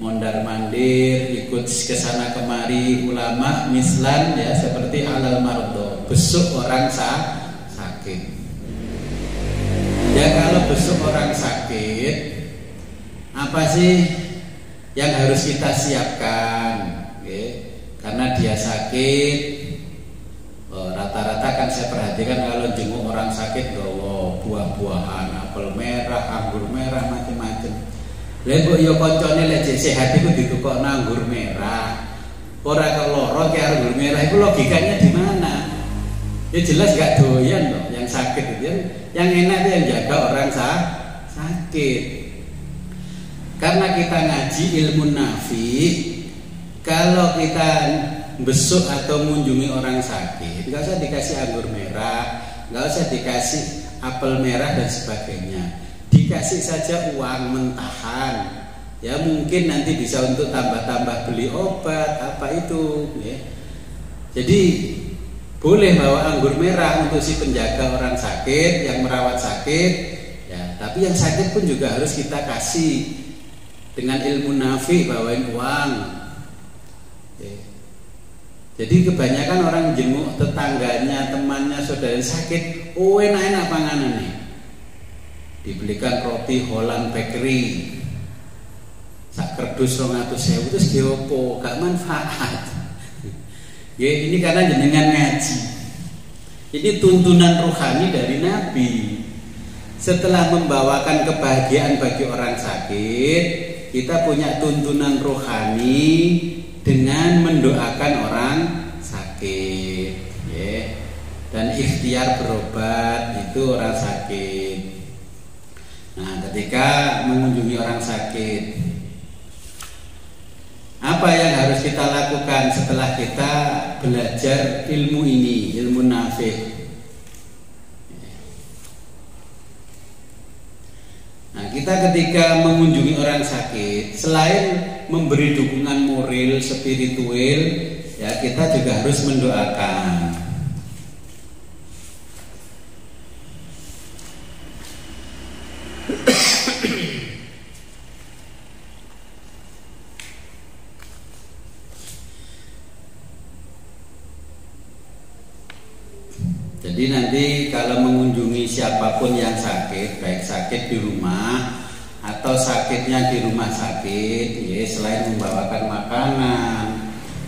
mondar mandir ikut kesana kemari ulama mislan ya seperti alal marbo, besuk orang sakit. Ya kalau besuk orang sakit, apa sih yang harus kita siapkan? Karena dia sakit, rata-rata kan saya perhatikan kalau jenguk orang sakit gawa buah-buahan, apel merah, anggur merah, macam-macam. Lha kok ya koncone lek sehat iku ditukokno anggur merah. Ora kok lara ki anggur merah iku logikanya di mana? Ya jelas gak doyan loh yang sakit itu. Yang enak itu yang jaga orang sakit. Karena kita ngaji ilmu nafi, kalau kita besuk atau mengunjungi orang sakit, nggak usah dikasih anggur merah, nggak usah dikasih apel merah dan sebagainya, dikasih saja uang mentahan. Ya mungkin nanti bisa untuk tambah-tambah beli obat apa itu. Ya. Jadi boleh bawa anggur merah untuk si penjaga orang sakit, yang merawat sakit. Ya, tapi yang sakit pun juga harus kita kasih. Dengan ilmu nafi bawain uang. Jadi kebanyakan orang jenguk tetangganya, temannya, saudara sakit, oh enak-enak panganan nih. Dibelikan roti Holland Bakery, sak kerdus 200.000 terus diopo, gak manfaat. Ya ini karena jenengan ngaji. Ini tuntunan rohani dari Nabi. Setelah membawakan kebahagiaan bagi orang sakit, kita punya tuntunan rohani dengan mendoakan orang sakit, ya. Dan ikhtiar berobat itu orang sakit. Nah, ketika mengunjungi orang sakit, apa yang harus kita lakukan setelah kita belajar ilmu ini, ilmu nafi'? Nah, kita ketika mengunjungi orang sakit, selain memberi dukungan moral, spiritual, ya kita juga harus mendoakan. Jadi nanti kalau mengunjungi siapapun yang sakit, baik sakit di rumah atau sakitnya di rumah sakit, ya selain membawakan makanan,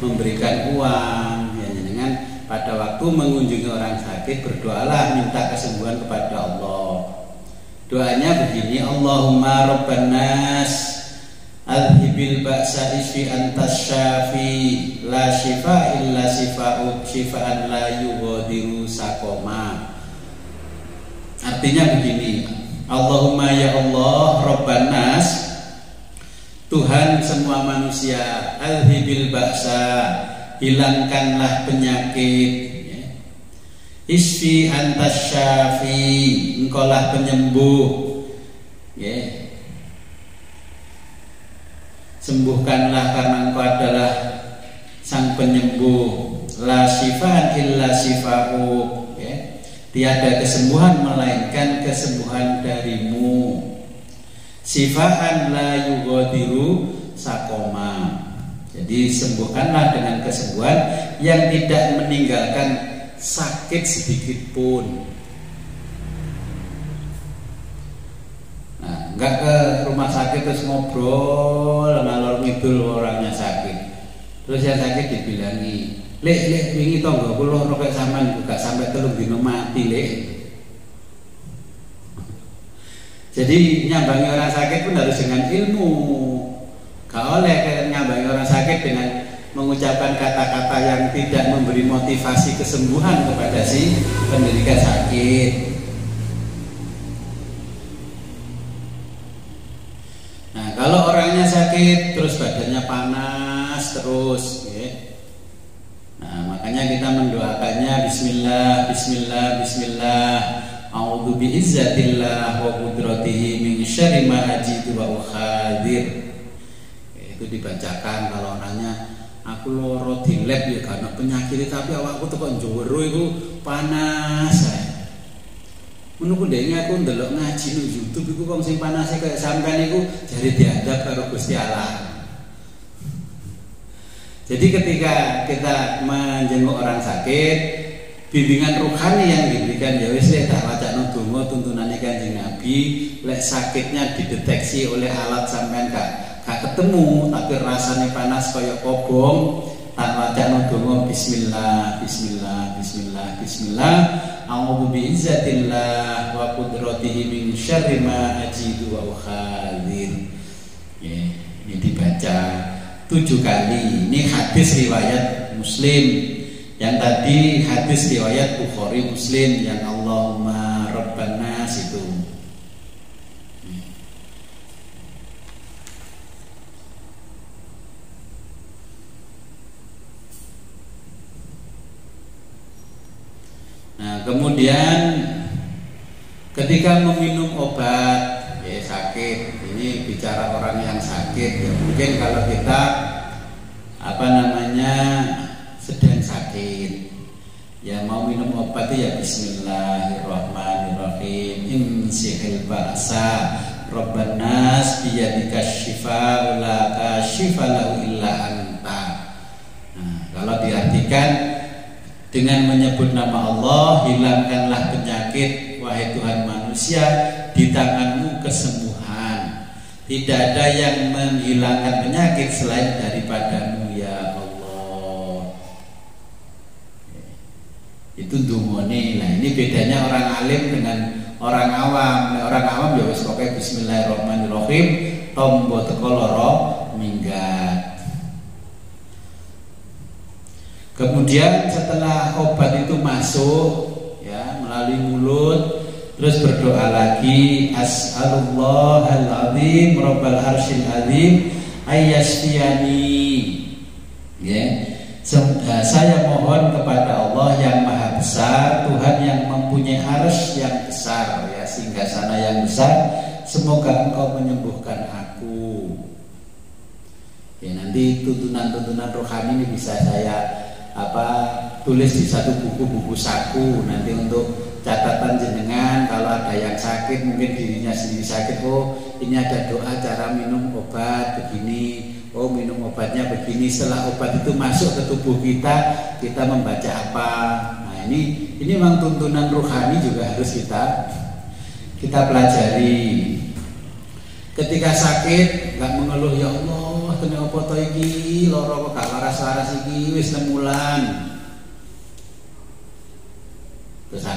memberikan uang, ya dengan pada waktu mengunjungi orang sakit berdoalah minta kesembuhan kepada Allah. Doanya begini, Allahumma rabban nas adhibil ba'sa isfi antas syafi la shifa illa shifa'uk shifaan la yughadiru saqama. Artinya begini, Allahumma ya Allah rabban nas, Tuhan semua manusia, adhibil ba'sa, hilangkanlah penyakit, isfi antas syafi, engkaulah penyembuh, sembuhkanlah karena engkau adalah sang penyembuh. La shifaan illa shifa'uk, tiada kesembuhan melainkan kesembuhan darimu. Shifaan la yughadiru saqama, jadi sembuhkanlah dengan kesembuhan yang tidak meninggalkan sakit sedikit pun. Nah, enggak ke rumah sakit terus ngobrol ngalor ngidul orangnya sakit. Terus yang sakit dibilangi, "Lek, wingi tangga kula rokek sampean gak sampai 3 dino mati, Lek." Jadi nyambangi orang sakit pun harus dengan ilmu. Gak oleh nyambangi orang sakit dengan mengucapkan kata-kata yang tidak memberi motivasi kesembuhan kepada si penderita sakit. Nah, kalau orangnya sakit terus badannya panas terus, nah makanya kita mendoakannya Bismillah, Bismillah, Bismillah. A'udzu bi'izzatillah wa qudratihi min syarri ma ajidu wa ukhadir. Itu dibacakan kalau orangnya aku loro dilep ya karena penyakit tapi awakku tekan njero iku panas. Menunggu dene aku ndelok ngaji nang YouTube iku wong sing panase kaya sampean iku jare diadab karo Gusti Allah. Jadi ketika kita menjenguk orang sakit, bimbingan rohani yang diberikan ya wis lek tak wacana donga tuntunane Kanjeng Nabi, lek sakitnya dideteksi oleh alat sampean gak ketemu tapi rasanya panas kayak kobong, tak wacana donga Bismillah, Bismillah, Bismillah, Bismillah. A'udzu bi'izzatillah wa qudratihi min syarri ma ajidu wa ukhadir. Ini dibaca 7 kali. Ini hadis riwayat Muslim. Yang tadi hadis riwayat Bukhari Muslim yang Allahumma rabban nas itu. Nah, kemudian ketika meminum obat sakit, ini bicara orang yang sakit ya, mungkin kalau kita sedang sakit ya mau minum obat ya Bismillahirrahmanirrahim, imsihil ba'sa rabban nas biyadika syifa la kasyifa lahu illa anta. Nah, kalau diartikan dengan menyebut nama Allah, hilangkanlah penyakit wahai Tuhan manusia, di tanganmu kesembuhan. Tidak ada yang menghilangkan penyakit selain daripadamu ya Allah. Itu dumone. Nah, ini bedanya orang alim dengan orang awam. Orang awam ya wis pokoke Bismillahirrahmanirrahim, tombo teko lara minggat. Kemudian setelah obat itu masuk ya melalui mulut, terus berdoa lagi, as'alullahal azim rabbal arsyil azim ayyasfiyani. Saya mohon kepada Allah yang maha besar, Tuhan yang mempunyai arsy yang besar, ya singgasana yang besar, semoga Engkau menyembuhkan aku. Ya, nanti tuntunan-tuntunan rohani ini bisa saya tulis di satu buku saku nanti untuk catatan jenengan. Kalau ada yang sakit, mungkin dirinya sendiri sakit, oh ini ada doa cara minum obat begini, oh minum obatnya begini. Setelah obat itu masuk ke tubuh kita membaca apa. Nah ini memang tuntunan rohani juga harus kita pelajari. Ketika sakit nggak mengeluh, ya Allah kena apa to iki lara kok gak waras-waras iki wis 6 wulan.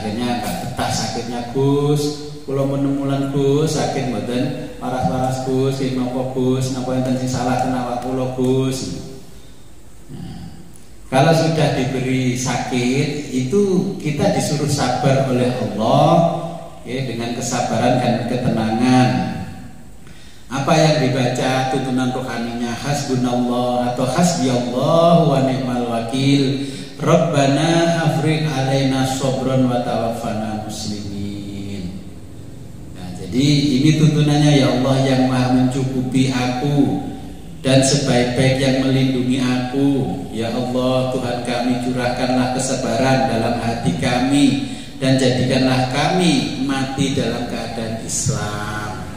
akhirnya nggak betah sakitnya Gus. Kula menemulan Gus sakit mboten waras-waras Gus, napa Gus, napa enten sing salah kenapa kula Gus. Nah, kalau sudah diberi sakit itu kita disuruh sabar oleh Allah ya, dengan kesabaran dan ketenangan. Apa yang dibaca tuntunan rohaninya hasbunallah atau hasbiyallah wa ni'mal wakil, Rabbana afriq alaina sabran wa tawaffana muslimin. Jadi ini tuntunannya, ya Allah yang maha mencukupi aku dan sebaik-baik yang melindungi aku. Ya Allah Tuhan kami, curahkanlah kesabaran dalam hati kami dan jadikanlah kami mati dalam keadaan Islam.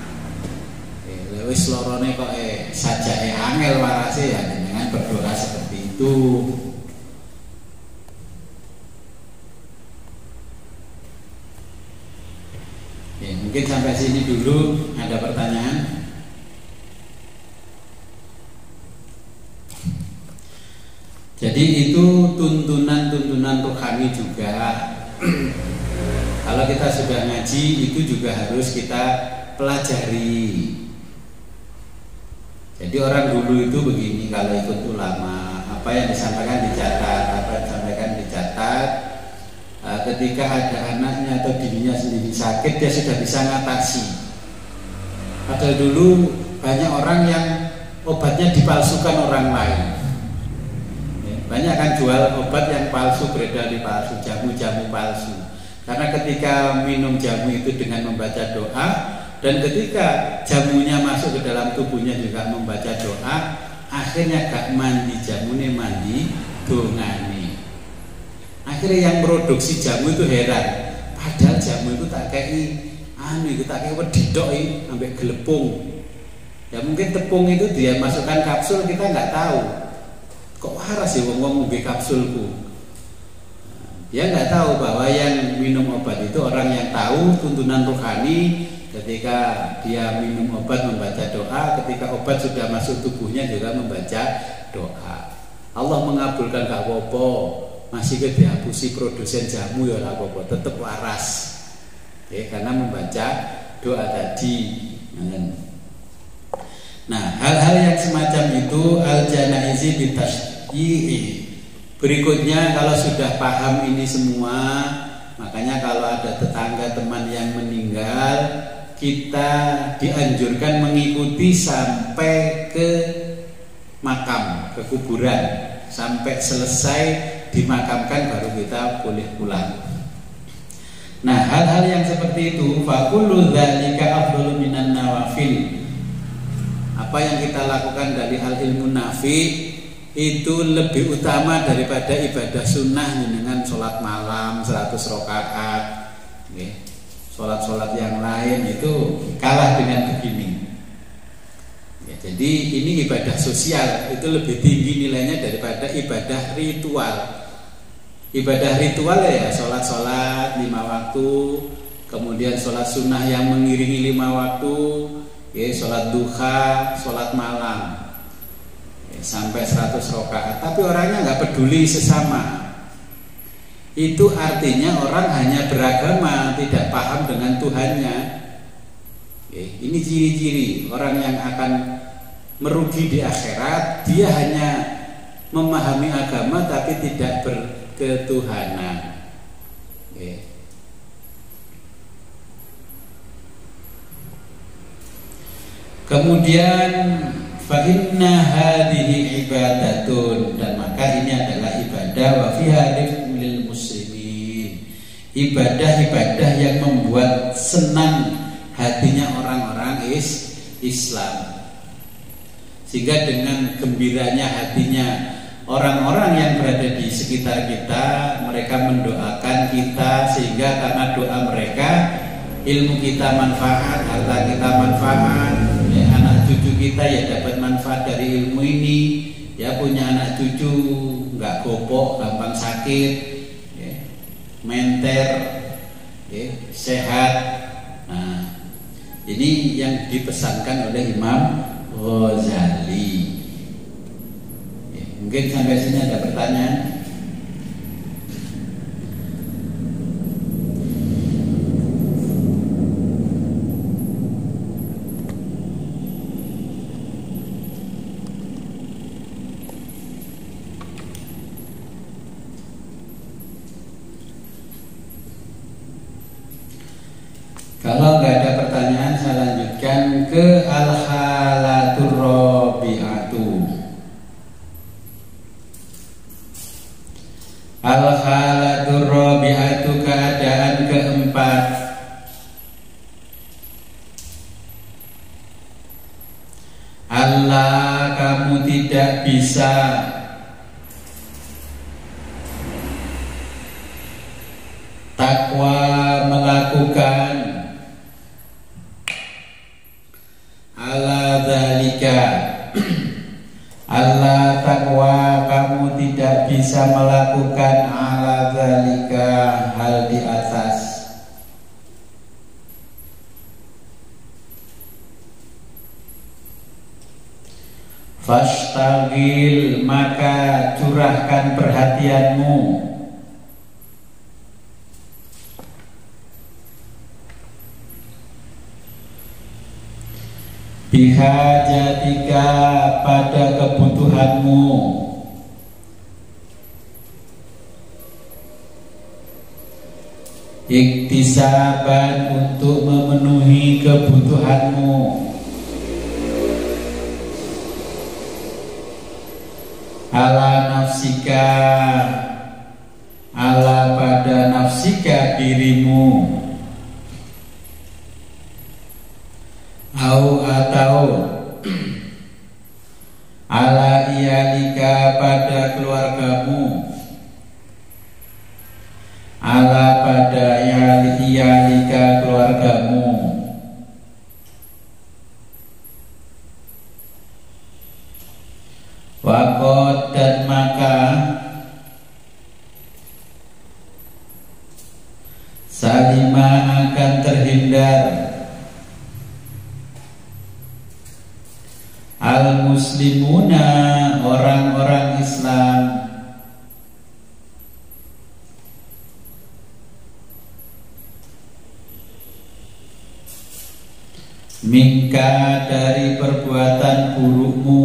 Lewis lorone kok saja angel warase ya dengan berdoa seperti itu. Mungkin sampai sini dulu. Ada pertanyaan? Jadi itu tuntunan-tuntunan rohani juga. Kalau kita sudah ngaji itu juga harus kita pelajari. Jadi orang dulu itu begini, kalau ikut ulama, apa yang disampaikan dicatat, apa yang disampaikan dicatat. Ketika ada anaknya atau dirinya sendiri sakit, dia sudah bisa ngatasi. Padahal dulu banyak orang yang obatnya dipalsukan orang lain. Banyak kan jual obat yang palsu, beredar di palsu, jamu-jamu palsu. Karena ketika minum jamu itu dengan membaca doa, dan ketika jamunya masuk ke dalam tubuhnya juga membaca doa, akhirnya gak mandi jamune, mandi dongane. Akhirnya yang produksi jamu itu heran, padahal jamu itu tak kayak wedidok sampai gelepung. Ya mungkin tepung itu dia masukkan kapsul, kita nggak tahu. Kok waras ya wong ngombe kapsulku? Dia nggak tahu bahwa yang minum obat itu orang yang tahu tuntunan rohani. Ketika dia minum obat membaca doa, ketika obat sudah masuk tubuhnya juga membaca doa. Allah mengabulkan gak apa-apa. Masih ke dihapusi produsen jamu ya lah apa-apa, tetap waras. Karena membaca doa tadi. Nah, hal-hal yang semacam itu al-janaizi bitasyi'i. Berikutnya kalau sudah paham ini semua, makanya kalau ada tetangga teman yang meninggal, kita dianjurkan mengikuti sampai ke makam, ke kuburan, sampai selesai dimakamkan baru kita boleh pulang. Nah, hal-hal yang seperti itu faqullu dzalika afdalu minan nawafil. Apa yang kita lakukan dari hal ilmu nafi itu lebih utama daripada ibadah sunnah dengan sholat malam 100 rakaat. Sholat-sholat yang lain itu kalah dengan begini. Jadi ini ibadah sosial itu lebih tinggi nilainya daripada ibadah ritual. Ibadah ritual ya sholat-sholat 5 waktu, kemudian sholat sunnah yang mengiringi 5 waktu, sholat duha, sholat malam, sampai 100 rakaat. Tapi orangnya nggak peduli sesama. Itu artinya orang hanya beragama, tidak paham dengan Tuhannya. Ini ciri-ciri orang yang akan merugi di akhirat. Dia hanya memahami agama tapi tidak berketuhanan. Kemudian fa inna hadhihi ibadatun, dan maka ini adalah ibadah wa fiha rifqul muslimin. Ibadah-ibadah yang membuat senang hatinya orang-orang Islam. Sehingga dengan gembiranya hatinya orang-orang yang berada di sekitar kita, mereka mendoakan kita, sehingga karena doa mereka ilmu kita manfaat, harta kita manfaat, anak cucu kita ya dapat manfaat dari ilmu ini. Ya punya anak cucu nggak gopok, gampang sakit, menter, sehat. Nah, ini yang dipesankan oleh Imam Ghazali. Mungkin sampai sini ada pertanyaan. Kalau nggak ada pertanyaan, saya lanjutkan ke al-halatur rabi'atu. Al-halatur rabi'atu, keadaan keempat. Allah, kamu tidak bisa takwa melakukan ala dzalika. Allah, takwa kamu tidak bisa melakukan ala dzalika, hal di atas. Fastagil, maka curahkan perhatianmu bihajatika, pada kebutuhanmu, iktisaban, untuk memenuhi kebutuhanmu, ala nafsika, ala pada nafsika, dirimu, atau ala iyalika, pada keluargamu, ala pada iyalika, keluargamu, waqad, dan maka salima, akan terhindar al-muslimuna, orang-orang Islam, minka, dari perbuatan burukmu,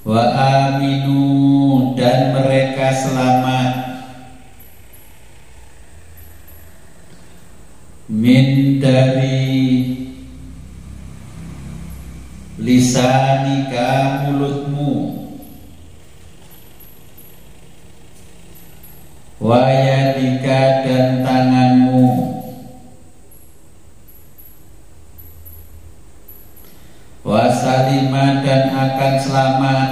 wa aminu, dan mereka selamat, min, dari lisanika, mulutmu, wa yadika, dan tanganmu, wa salima, dan akan selamat,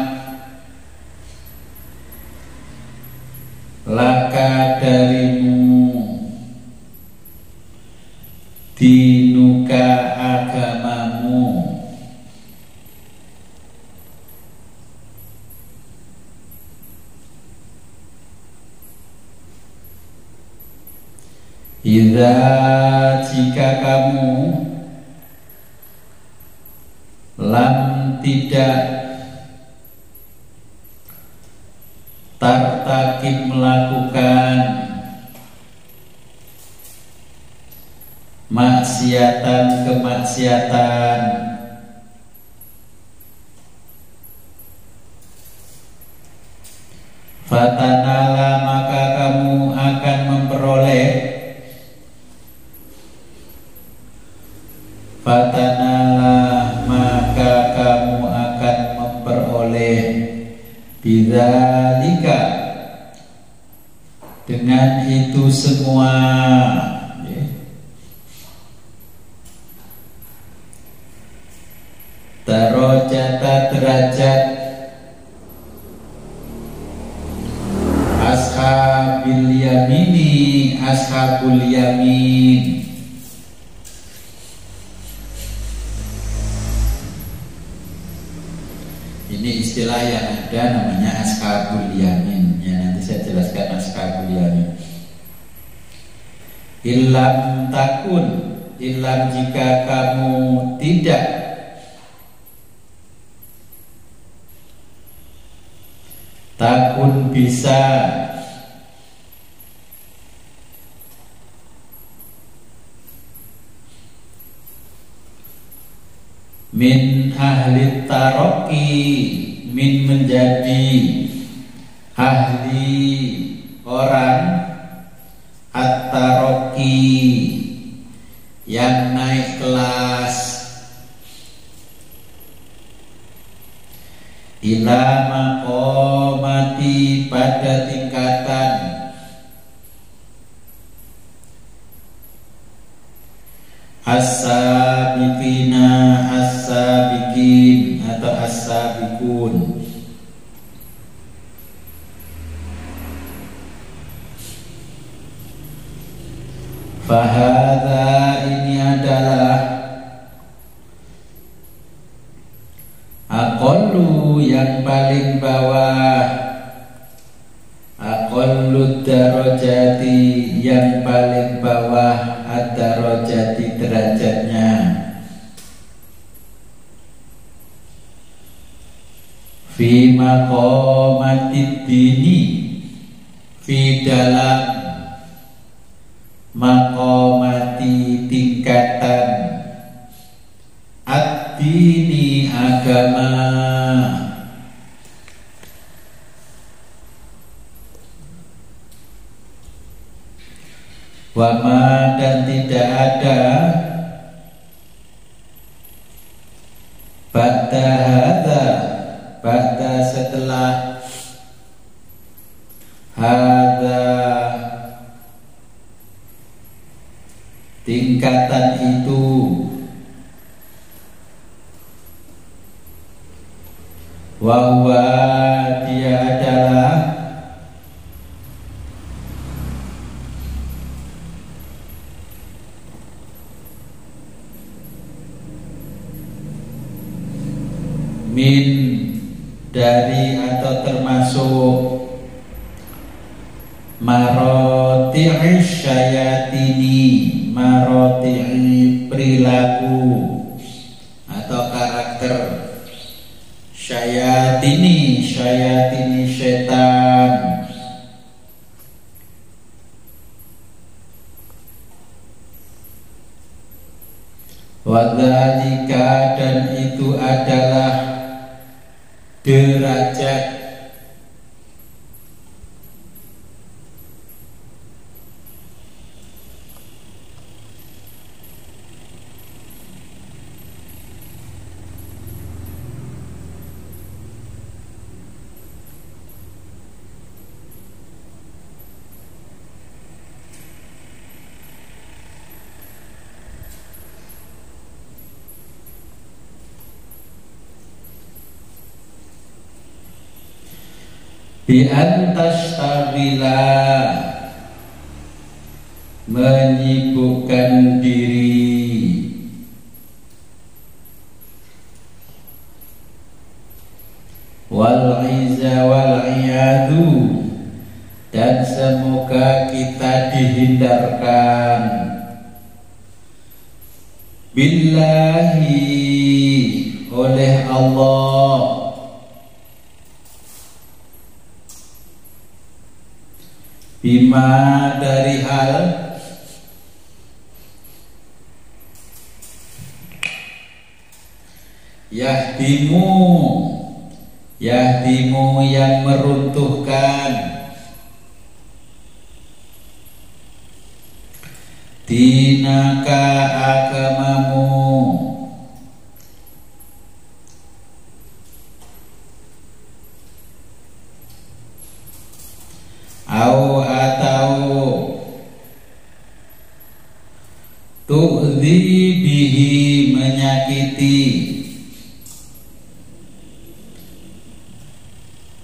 laka, darimu, dinuka, agamamu, idza, jika kamu, lam, tidak, tartakib, melakukan, maksiatan, kemaksiatan, fatanala, maka kamu akan memperoleh, fatanala, maka kamu akan memperoleh, bidzalika, dengan itu semua, darajat, derajat, ashabil yamini, ashabul yamin. Ini istilah yang ada, namanya ashabul yamin. Ya, nanti saya jelaskan ashabul yamin. Illam takun, illam, jika kamu tidak takun, bisa min ahli taroki, min, menjadi ahli, orang at-taraqi, yang naik kelas, ila maqamati, pada tingkatan, as-sabiqina, as-sabiqin atau as-sabiqun. Fahadha, ini adalah aqallu, yang paling bawah, aqallu darajati, yang paling bawah, ad-darajati, derajatnya, fi maqamatid dini, fi dalam maqamati, tingkatan, ad-dini, agama, wama, dan tidak ada, ba'da hadza, ba'da setelah, hadza tingkatan itu, wa huwa, dia adalah min, dari atau termasuk, maroti'i syayatini, maroti'i, perilaku atau karakter, syayatini, syayatini setan, wadzalika, dan itu adalah derajat, bi antastagila, menyibukkan diri, wal iza wal iyadu, dan semoga kita dihindarkan, billahi, oleh Allah, bima, dari hal, yahdimu, yahdimu, yang meruntuhkan, dinaka, agamamu, au atau tu'dhi bihi, menyakiti,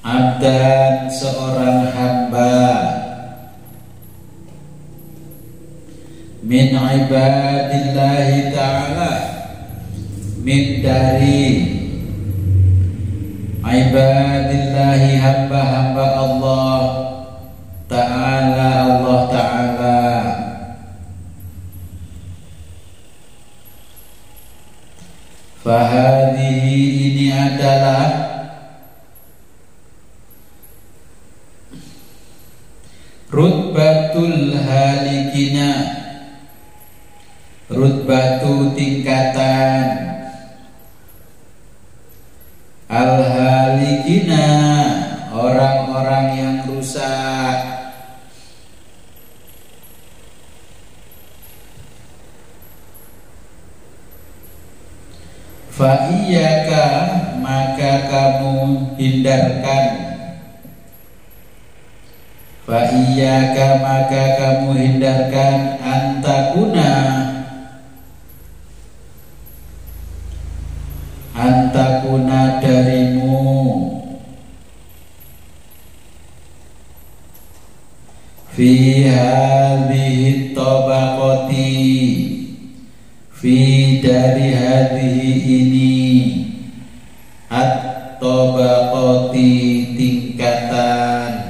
abdan, seorang hamba, min ibadillahi ta'ala, min, dari ibadillahi, hamba-hamba Allah Ta'ala, Allah Ta'ala, fahadihi, ini adalah rutbatul halikina, rutbatu, tingkatan, al-halikina, orang-orang yang rusak, maka kamu hindarkan. Fa iyyaka maka kamu hindarkan antakuna darimu fi hadhihi tabaqati fi dari hadhihi ini at-tabaqati tingkatan.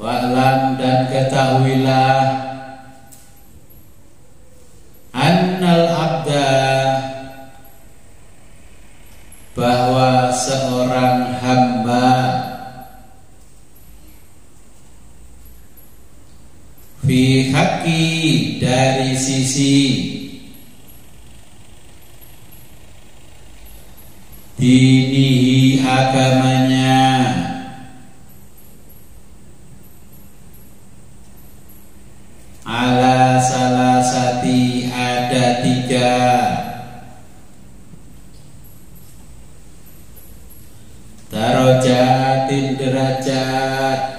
Wa'lam dan ketahuilah annal abda bahwa seorang hamba fi haqqi dari sisi dinihi agamanya ala salasati ada 3 darajatin derajat.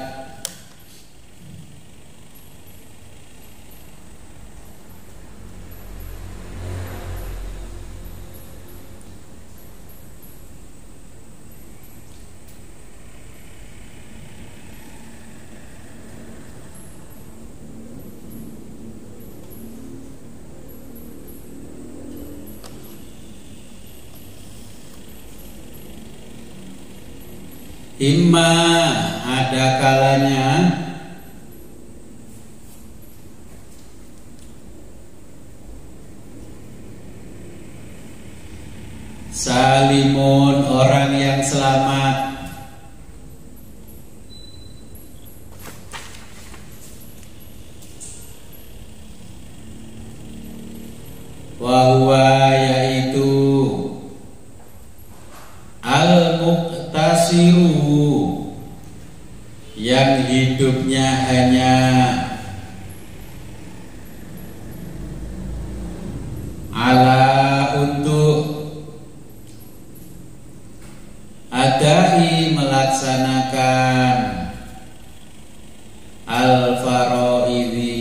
Imma ada kalanya salimun orang yang selamat, wa huwa yaitu al-muqtasiru yang hidupnya hanya ala untuk adai melaksanakan al-faraidhi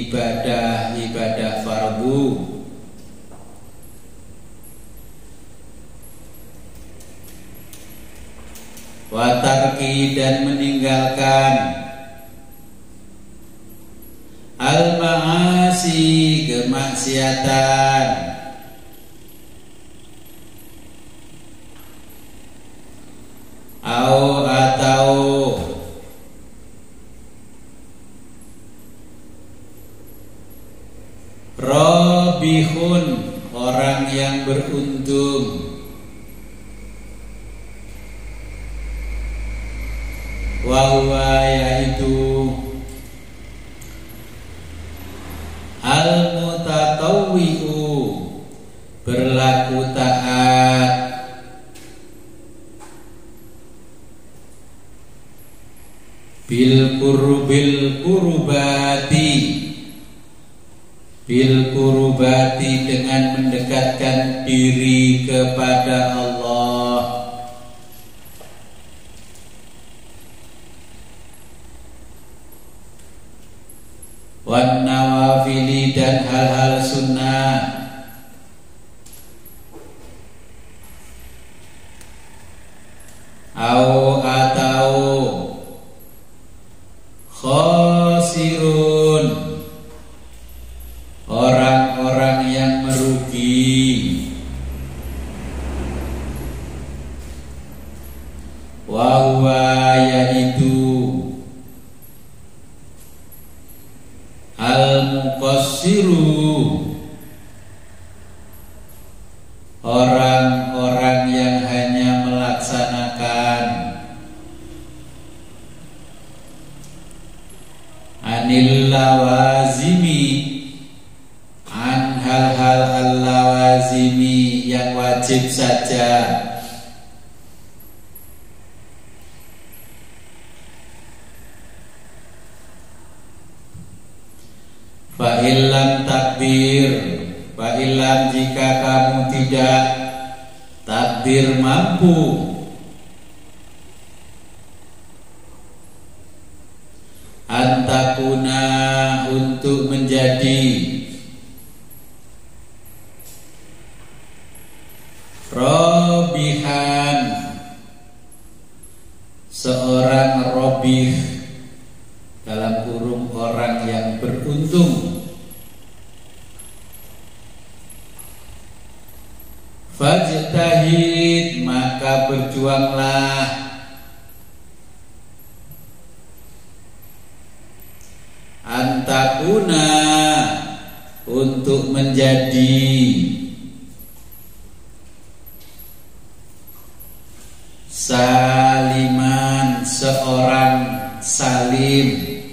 ibadah fardu, watarki dan meninggalkan al-ma'asi kemaksiatan, atau robihun orang yang beruntung, wahwa yaitu al-mutatawwi'u berlaku taat, bil kurubati dengan mendekatkan diri kepada Allah, wan nawafili dan hal-hal sunnah, atau khosirun orang-orang yang merugi, wa huwa yaitu al-muqassiru orang-orang yang hanya melaksanakan anil lawazimi an hal-hal al-lawazimi yang wajib saja, Fa'ilam takbir, fa'ilam jika kamu tidak takbir mampu, antakuna untuk menjadi robihan, seorang robih dalam kurung orang yang beruntung. Fajtahid, maka berjuanglah, antakuna untuk menjadi saliman, seorang salim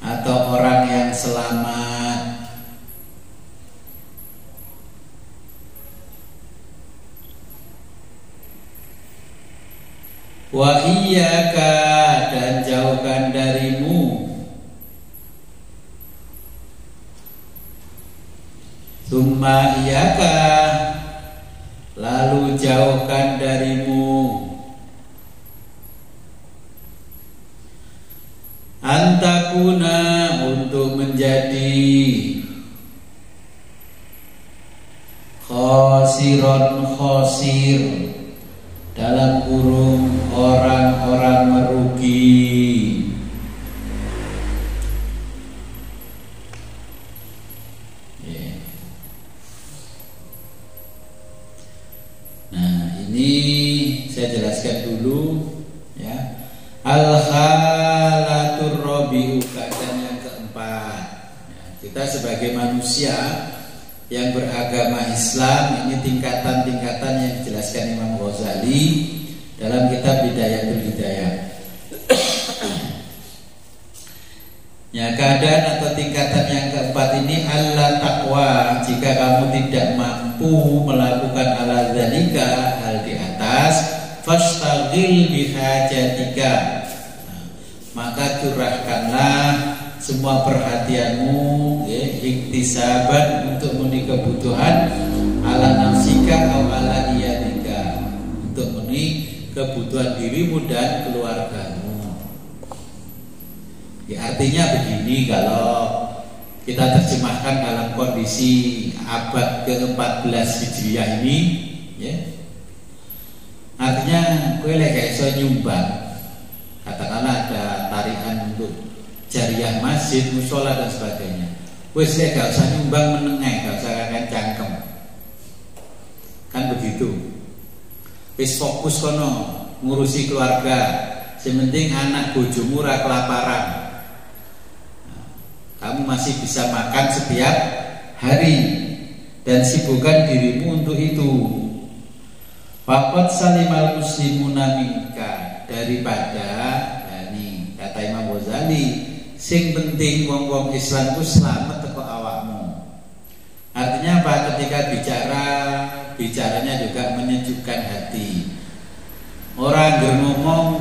atau orang yang selamat. Wa iyyaka, dan jauhkan darimu, summa iyyaka, lalu jauhkan darimu, antakuna untuk menjadi khosiron khosir, dalam kurung orang-orang merugi. Nah, ini saya jelaskan dulu ya. Al-halatur rabi'u, keadaan yang keempat ya, kita sebagai manusia yang beragama Islam, ini tingkatan-tingkatan yang dijelaskan Imam Ghazali dalam kitab Bidayatul Hidayah. Ya, keadaan atau tingkatan yang keempat ini Allah taqwa, jika kamu tidak mampu melakukan ala dzalika, hal di atas, fastaghil bihajatika, maka curahkanlah semua perhatianmu ya, iktisaban, untuk memenuhi kebutuhan, ala nafsika atau ala iyadika, untuk memenuhi kebutuhan dirimu dan keluargamu. Ya, artinya begini, kalau kita terjemahkan dalam kondisi abad ke-14 Hijriah ini ya, artinya kowe lek gak iso nyumbang, katakanlah ada tarikan untuk jariah masjid, musola dan sebagainya, wis lek gak usah nyumbang menengah, gak usah kakek cangkem, kan begitu. Wis fokus kono ngurusi keluarga, sementing anak bojomu ora kelaparan, kamu masih bisa makan setiap hari, dan sibukkan dirimu untuk itu. Faqad salimal muslimuna minka, daripada yani, kata Imam Ghazali, sing penting wong-wong Islam ku selamat teko awakmu. Artinya apa? Ketika bicaranya juga menyejukkan hati. Orang ngomong,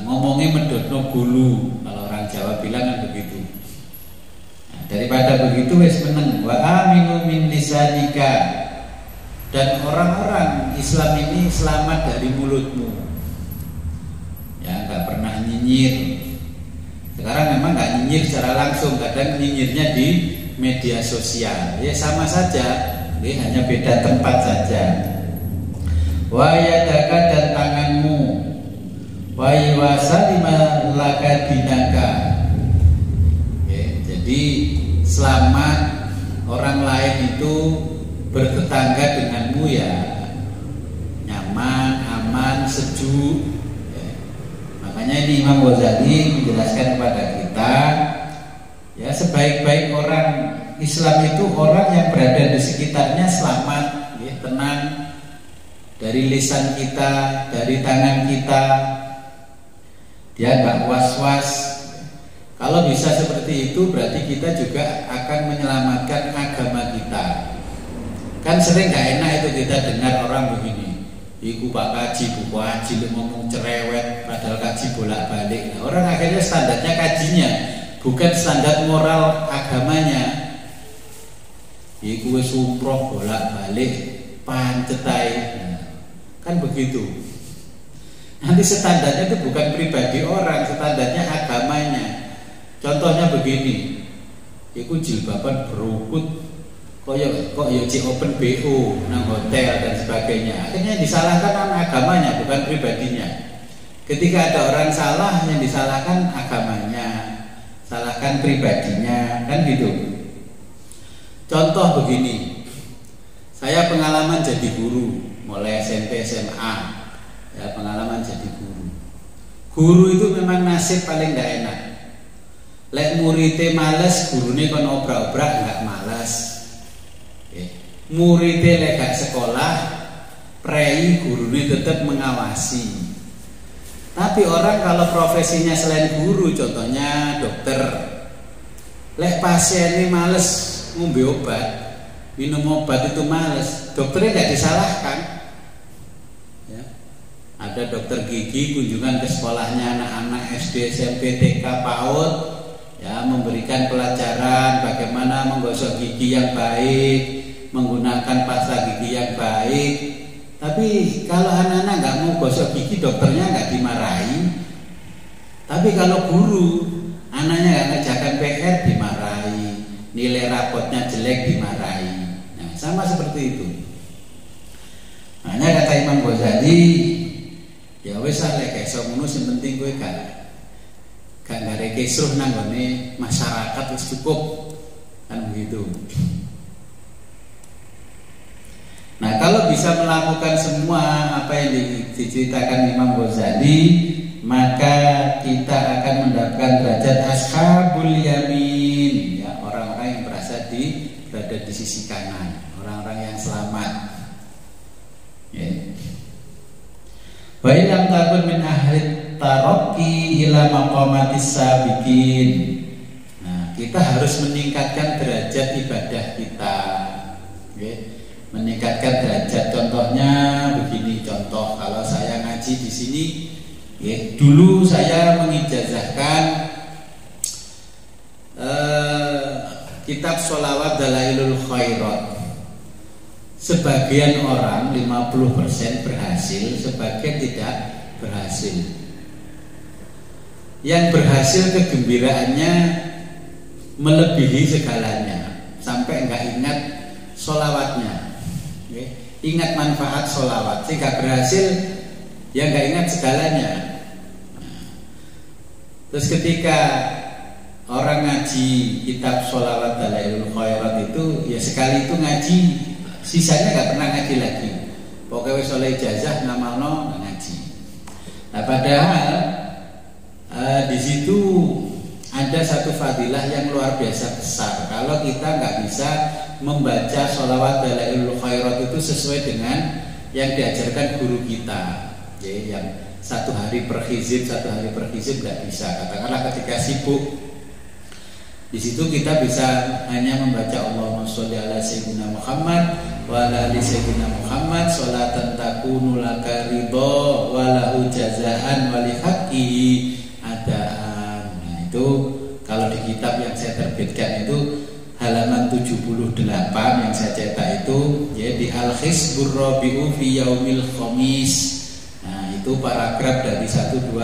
ngomongnya medotno gulu, kalau orang Jawa bilang kan begitu. Nah, daripada begitu wis meneng, wa aminu min lisanika, dan orang-orang Islam ini selamat dari mulutmu. Ya, nggak pernah nyinyir. Sekarang memang nggak nyinyir secara langsung, kadang nyinyirnya di media sosial. Ya sama saja, ini hanya beda tempat saja. Wa yadaka, dan tanganmu, wa yuwasalima laka dinaka. Jadi selamat orang lain itu bertetangga denganmu ya nyaman, aman, sejuk ya. Makanya ini Imam Ghazali menjelaskan kepada kita ya, sebaik-baik orang Islam itu orang yang berada di sekitarnya selamat ya, tenang dari lisan kita, dari tangan kita, dia nggak was-was. Kalau bisa seperti itu berarti kita juga akan menyelamatkan agama kita. Kan sering gak enak itu kita dengar orang begini, iku Pak Kaji, Bu Haji ngomong cerewet, padahal kaji bolak-balik. Nah, orang akhirnya standarnya kajinya, bukan standar moral agamanya. Iku wis umroh bolak-balik pancetai. Kan begitu. Nanti standarnya itu bukan pribadi orang, standarnya agamanya. Contohnya begini, iku jilbaban berukut, kok ya open BO nang hotel dan sebagainya. Akhirnya disalahkan agamanya, bukan pribadinya. Ketika ada orang salah, yang disalahkan agamanya, salahkan pribadinya, kan gitu. Contoh begini, saya pengalaman jadi guru, mulai SMP SMA, ya pengalaman jadi guru. Guru itu memang nasib paling gak enak. Lek muridnya males, gurune kon obrak-obrak nggak malas. Muridnya lek gak sekolah, prei gurune tetap mengawasi. Tapi orang kalau profesinya selain guru, contohnya dokter, lek pasien ini males ngombe obat, minum obat itu males, dokternya nggak disalahkan. Ya. Ada dokter gigi kunjungan ke sekolahnya anak-anak SD, SMP, TK, PAUD, ya memberikan pelajaran bagaimana menggosok gigi yang baik, menggunakan pasta gigi yang baik. Tapi kalau anak-anak nggak mau gosok gigi, dokternya nggak dimarahi. Tapi kalau guru, anaknya nggak ngerjakan PR dimarahi, nilai rapotnya jelek dimarahi. Nah, sama seperti itu. Makanya kata Imam Ghazali, ya wis lek iso ngono sing penting kowe gak ngare kisruh nang gone masyarakat wis cukup, kan begitu. Nah, kalau bisa melakukan semua apa yang diceritakan Imam Ghazali, maka kita akan mendapatkan derajat ashabul yamin, ya, orang-orang yang berada di sisi kanan, orang-orang yang selamat. Ya. Wa illam takun min ahli taraqi ila maqamatis sabiqin. Nah, kita harus meningkatkan derajat ibadah kita. Ya. Meningkatkan derajat, contohnya begini, contoh kalau saya ngaji di sini, ya, dulu saya mengijazahkan kitab Sholawat Dalailul Khairat. Sebagian orang 50% berhasil, sebagian tidak berhasil. Yang berhasil kegembiraannya melebihi segalanya, sampai enggak ingat sholawatnya. Ingat manfaat sholawat, sehingga berhasil ya nggak ingat segalanya. Terus ketika orang ngaji kitab Sholawat Dalailul Khairat itu, ya sekali itu ngaji, sisanya nggak pernah ngaji lagi. Pokoknya wis oleh ijazah ngamalno ngaji. Nah, padahal di situ ada satu fadilah yang luar biasa besar. Kalau kita nggak bisa membaca Sholawat Dalailul Khairat itu sesuai dengan yang diajarkan guru kita, ya, yang satu hari per hizib nggak bisa. Katakanlah ketika sibuk, di situ kita bisa hanya membaca Allahumma sholli ala sayyidina Muhammad wa ala ali sayyidina Muhammad sholatan takunu laka ridha wa lahu jazaan wa li haqqihi adaan. Nah, itu kalau di kitab yang saya terbitkan itu halaman 78 yang saya cetak itu, ya, di Al-Hizbur Rabi'u fi Yaumil Khamis. Nah, itu paragraf dari 1, 2,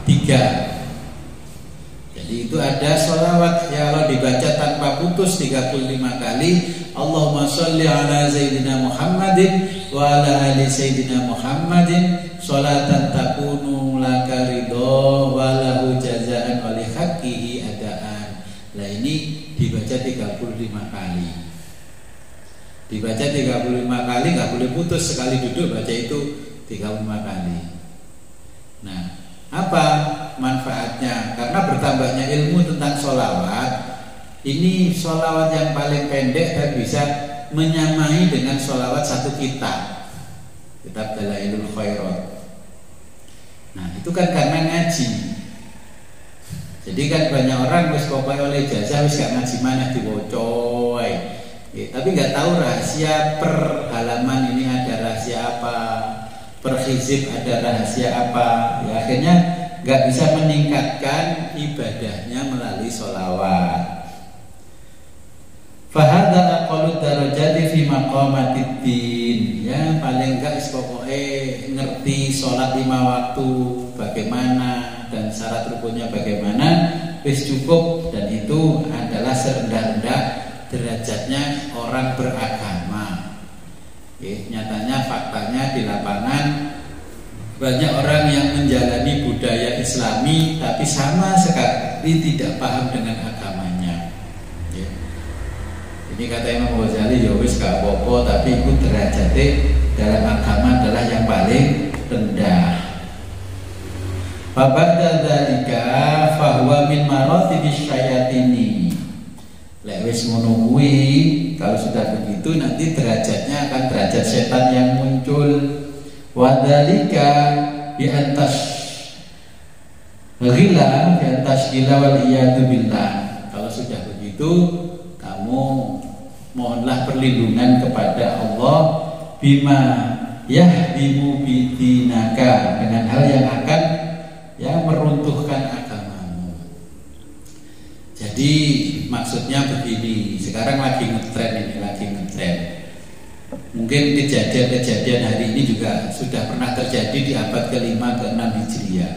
3. Jadi itu ada sholawat, ya, kalau dibaca tanpa putus 35 kali, Allahumma sholli ala sayyidina Muhammadin wa ala ali sayyidina Muhammadin sholatan takunu laka ridha wa lahu jazaan wa li haqqihi adaan. Nah, ini dibaca 35 kali. Dibaca 35 kali, nggak boleh putus, sekali duduk baca itu 35 kali. Nah, apa manfaatnya? Karena bertambahnya ilmu tentang sholawat. Ini sholawat yang paling pendek dan bisa menyamai dengan sholawat satu kitab Dalailul Khairat. Nah, itu kan karena ngaji. Jadi kan banyak orang wis pokoknya oleh ijazah wis gak ngaji mana diwocoy. Ya, tapi nggak tahu rahasia per halaman ini ada rahasia apa, per hizib ada rahasia apa. Ya, akhirnya nggak bisa meningkatkan ibadahnya melalui sholawat. Fahadha aqallu darajati fi maqamatid din. Ya paling enggak pokoknya ngerti sholat 5 waktu bagaimana dan syarat rukunnya bagaimana, wis cukup, dan itu adalah serendah-rendah derajatnya orang beragama. Nyatanya faktanya di lapangan banyak orang yang menjalani budaya Islami tapi sama sekali tidak paham dengan agamanya. Ini kata Imam Ghazali, ya wis gak apa-apa, tapi itu derajatnya dalam agama adalah yang paling rendah. Fabada dzalika fahuwa min maratibis syayatini. Lek wis ngono kuwi, kalau sudah begitu nanti derajatnya akan derajat setan yang muncul. Wa dzalika bi antas ghila bi antas ghila wal iyadu billah. Kalau sudah begitu, kamu mohonlah perlindungan kepada Allah bima yahdimu bidinaka, dengan hal yang akan meruntuhkan agamamu. Jadi maksudnya begini, sekarang lagi ngetren. Mungkin kejadian-kejadian hari ini juga sudah pernah terjadi di abad ke-5 ke-6 Hijriah.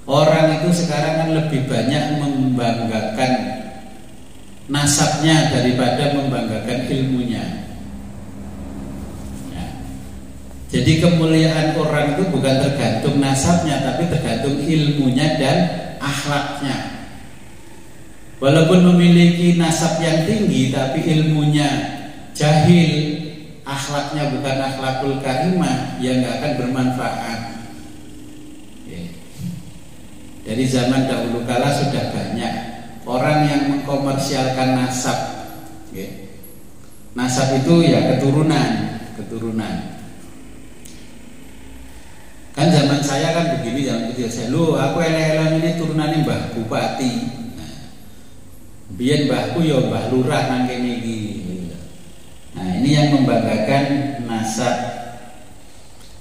Orang itu sekarang kan lebih banyak membanggakan nasabnya daripada membanggakan ilmunya. Jadi kemuliaan orang itu bukan tergantung nasabnya, tapi tergantung ilmunya dan akhlaknya. Walaupun memiliki nasab yang tinggi, tapi ilmunya jahil, akhlaknya bukan akhlakul karimah, ya nggak akan bermanfaat. Dari zaman dahulu kala sudah banyak orang yang mengkomersialkan nasab. Nasab itu ya keturunan. Kan zaman saya kan begini, zaman kecil saya, aku elek-elek ini turunannya Mbah Bupati. Biyen mbahku ya Mbah Lurah nang kene iki. Nah, ini yang membanggakan nasab.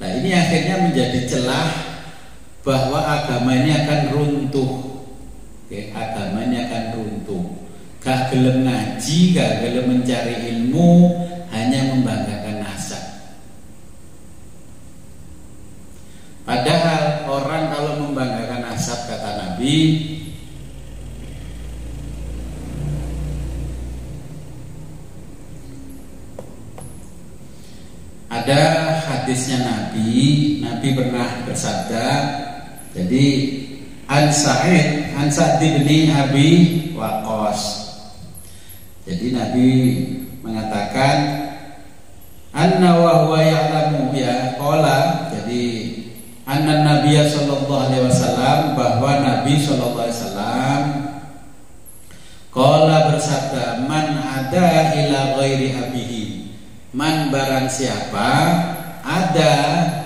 Nah, ini akhirnya menjadi celah bahwa agama ini akan runtuh. Agama ini akan runtuh. Gak gelem ngaji, gak gelem mencari ilmu, hanya membanggakan nasab. Padahal orang kalau membanggakan nasab, kata Nabi, ada hadisnya Nabi pernah bersabda. Jadi An Sa'd bin Abi Waqqas. Jadi Nabi mengatakan anna wa huwa ya'lamu ya qala. Jadi anna Nabiya sallallahu alaihi wasallam, bahwa Nabi sallallahu alaihi wasallam qala bersabda, man ada ila ghairi abihi. Man barang siapa ada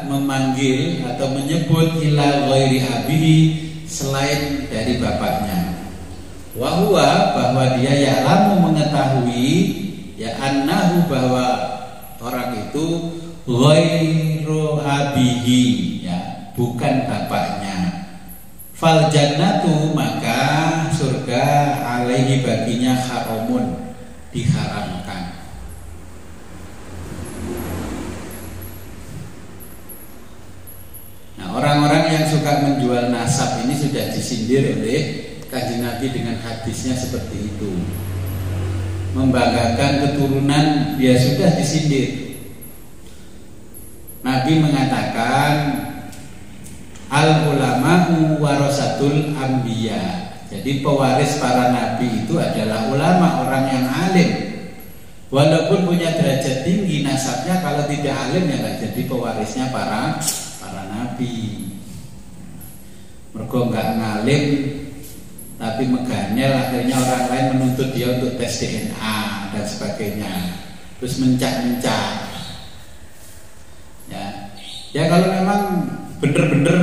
memanggil atau menyebut ila ghairi abihi, selain dari bapaknya. Wa huwa, bahwa dia ya'lamu mengetahui, ya annahu, bahwa orang itu ghairu abihi, ya bukan bapaknya. Fal jannatu, maka surga alaihi, baginya haramun, diharamkan. Nah, orang-orang yang suka menjual nasab ini sudah disindir oleh Kanjeng Nabi dengan hadisnya seperti itu. Membanggakan keturunan, ya sudah disindir. Nabi mengatakan al ulama'u warasatul anbiya. Jadi pewaris para nabi itu adalah ulama, orang yang alim. Walaupun punya derajat tinggi nasabnya, kalau tidak alim ya nggak jadi pewarisnya para nabi. Mergo nggak ngalim tapi meganel, akhirnya orang lain menuntut dia untuk tes DNA dan sebagainya, terus mencak-mencak. Ya kalau memang bener-bener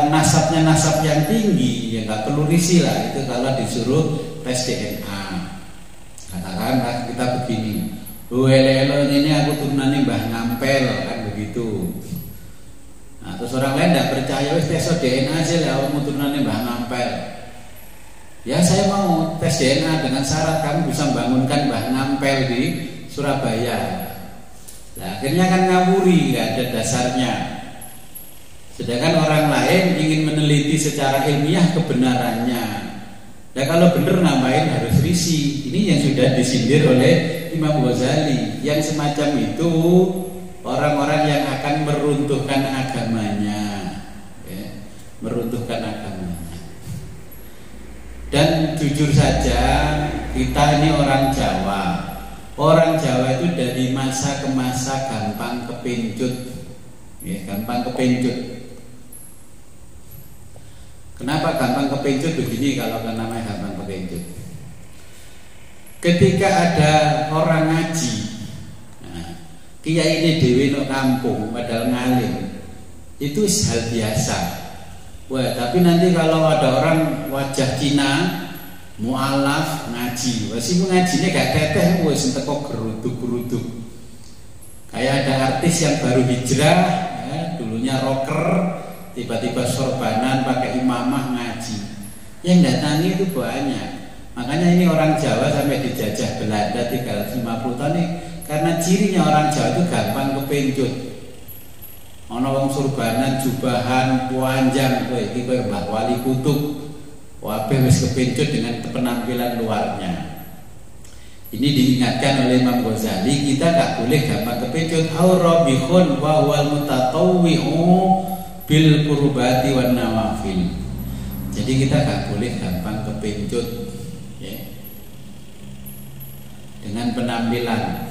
nasabnya nasab yang tinggi, ya nggak perlu risih lah itu kalau disuruh tes DNA. Katakanlah kita begini, ele-ele ini aku turunannya Mbah Ngampel, kan begitu. Nah, terus orang lain tidak percaya, wis tes DNA aja lah, kamu turunannya Mbah Ngampel. Ya saya mau tes DNA dengan syarat kamu bisa membangunkan Mbah Ngampel di Surabaya. Nah, akhirnya kan ngawuri, nggak ada dasarnya. Sedangkan orang lain ingin meneliti secara ilmiah kebenarannya. Nah kalau benar ngapain harus risih? Ini yang sudah disindir oleh Imam Ghazali. Yang semacam itu orang-orang yang akan meruntuhkan agamanya, ya, meruntuhkan agamanya. Dan jujur saja kita ini orang Jawa. Orang Jawa itu dari masa ke masa gampang kepencut, ya, gampang kepencut. Kenapa gampang kepencut begini kalau namanya gampang kepencut? Ketika ada orang ngaji, nah, kiai ini dewi no kampung padahal ngalim, itu hal biasa. Wah, tapi nanti kalau ada orang wajah Cina mualaf ngaji, wasi ngajinya gak teteh, wes teko geruduk-geruduk. Kayak ada artis yang baru hijrah, ya, dulunya rocker, tiba-tiba sorbanan pakai imamah ngaji. Yang datangi itu banyak. Makanya ini orang Jawa sampai dijajah Belanda 350 tahun ini, karena cirinya orang Jawa itu gampang kepencut. Ono wong sorbanan, jubahan, panjang, kowe iki kowe Mbah Wali Kutub. Wabe wis kepencut dengan penampilan luarnya. Ini diingatkan oleh Imam Ghazali, kita gak boleh gampang kepencut. Aurabihun wa wal mutatawwi'u bil qurbati wan nawafil. Jadi kita gak boleh gampang kepencut, ya, dengan penampilan.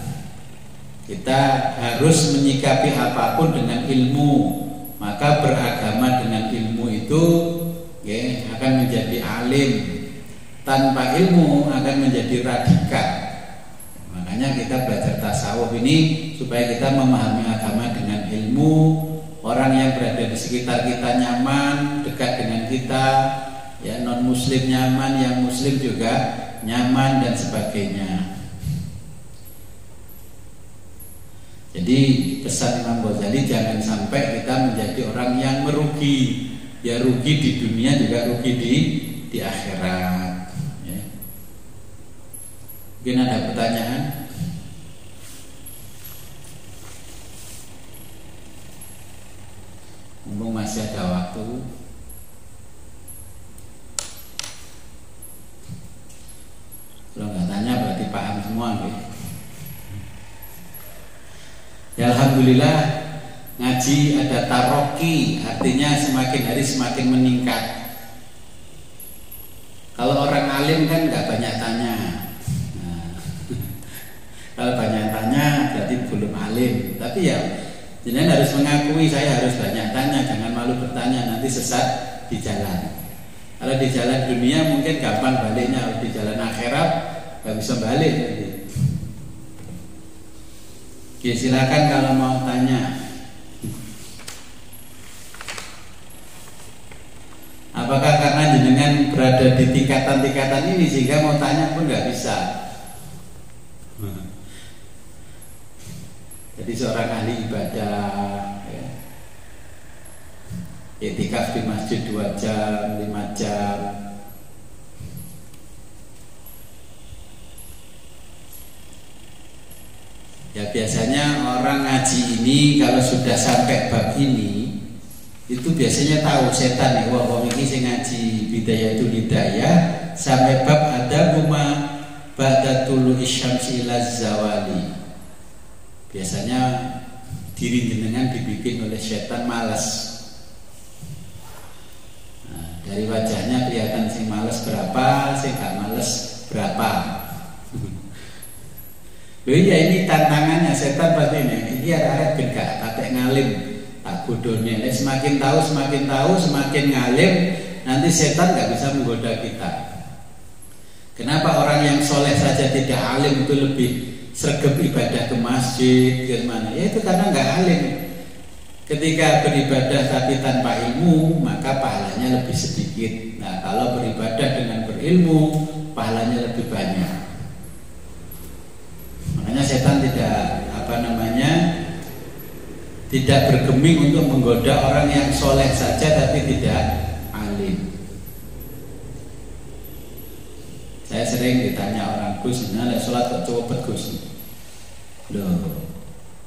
Kita harus menyikapi apapun dengan ilmu. Maka beragama dengan ilmu itu, ya, akan menjadi alim. Tanpa ilmu akan menjadi radikal. Makanya kita belajar tasawuf ini supaya kita memahami agama dengan ilmu. Orang yang berada di sekitar kita nyaman, dekat dengan kita, ya, non muslim nyaman, yang muslim juga nyaman dan sebagainya. Jadi pesan Imam Ghazali, jangan sampai kita menjadi orang yang merugi. Ya rugi di dunia juga rugi di akhirat, ya. Mungkin ada pertanyaan? Mumpung masih ada waktu. Kalau nggak tanya berarti paham semua, gitu. Ya, alhamdulillah ngaji ada taroki, artinya semakin hari semakin meningkat. Kalau orang alim kan nggak banyak tanya. Nah, kalau banyak tanya berarti belum alim. Tapi ya, jenengan harus mengakui saya harus banyak tanya, jangan malu bertanya, nanti sesat di jalan. Kalau di jalan dunia mungkin gampang baliknya, kalau di jalan akhirat nggak bisa balik. Oke, silakan kalau mau tanya. Apakah karena jenengan berada di tingkatan-tingkatan ini sehingga mau tanya pun nggak bisa? Jadi seorang ahli ibadah, ya, iktikaf di masjid 2 jam, 5 jam. Ya biasanya orang ngaji ini kalau sudah sampai bab ini, itu biasanya tahu setan nih, wah ini sing ngaji Bidayatul Hidayah sampai bab ada buma ba'da tulu'i syamsi ila zawali. Biasanya diri jenengan dibikin oleh setan malas. Nah, dari wajahnya kelihatan sing malas berapa, sing gak malas berapa. Loh iya, ini tantangannya setan pasti ini. Ini arek ben gak katek ngalim, tak bodone. Semakin tahu, semakin ngalim, nanti setan gak bisa menggoda kita. Kenapa orang yang soleh saja tidak alim itu lebih sregep ibadah ke masjid, gimana? Ya itu karena gak alim. Ketika beribadah tapi tanpa ilmu, maka pahalanya lebih sedikit. Nah, kalau beribadah dengan berilmu, pahalanya lebih banyak. Makanya setan tidak tidak bergeming untuk menggoda orang yang soleh saja tapi tidak alim. Saya sering ditanya orang, Gus, nah sholat kok cepet Gus? Loh,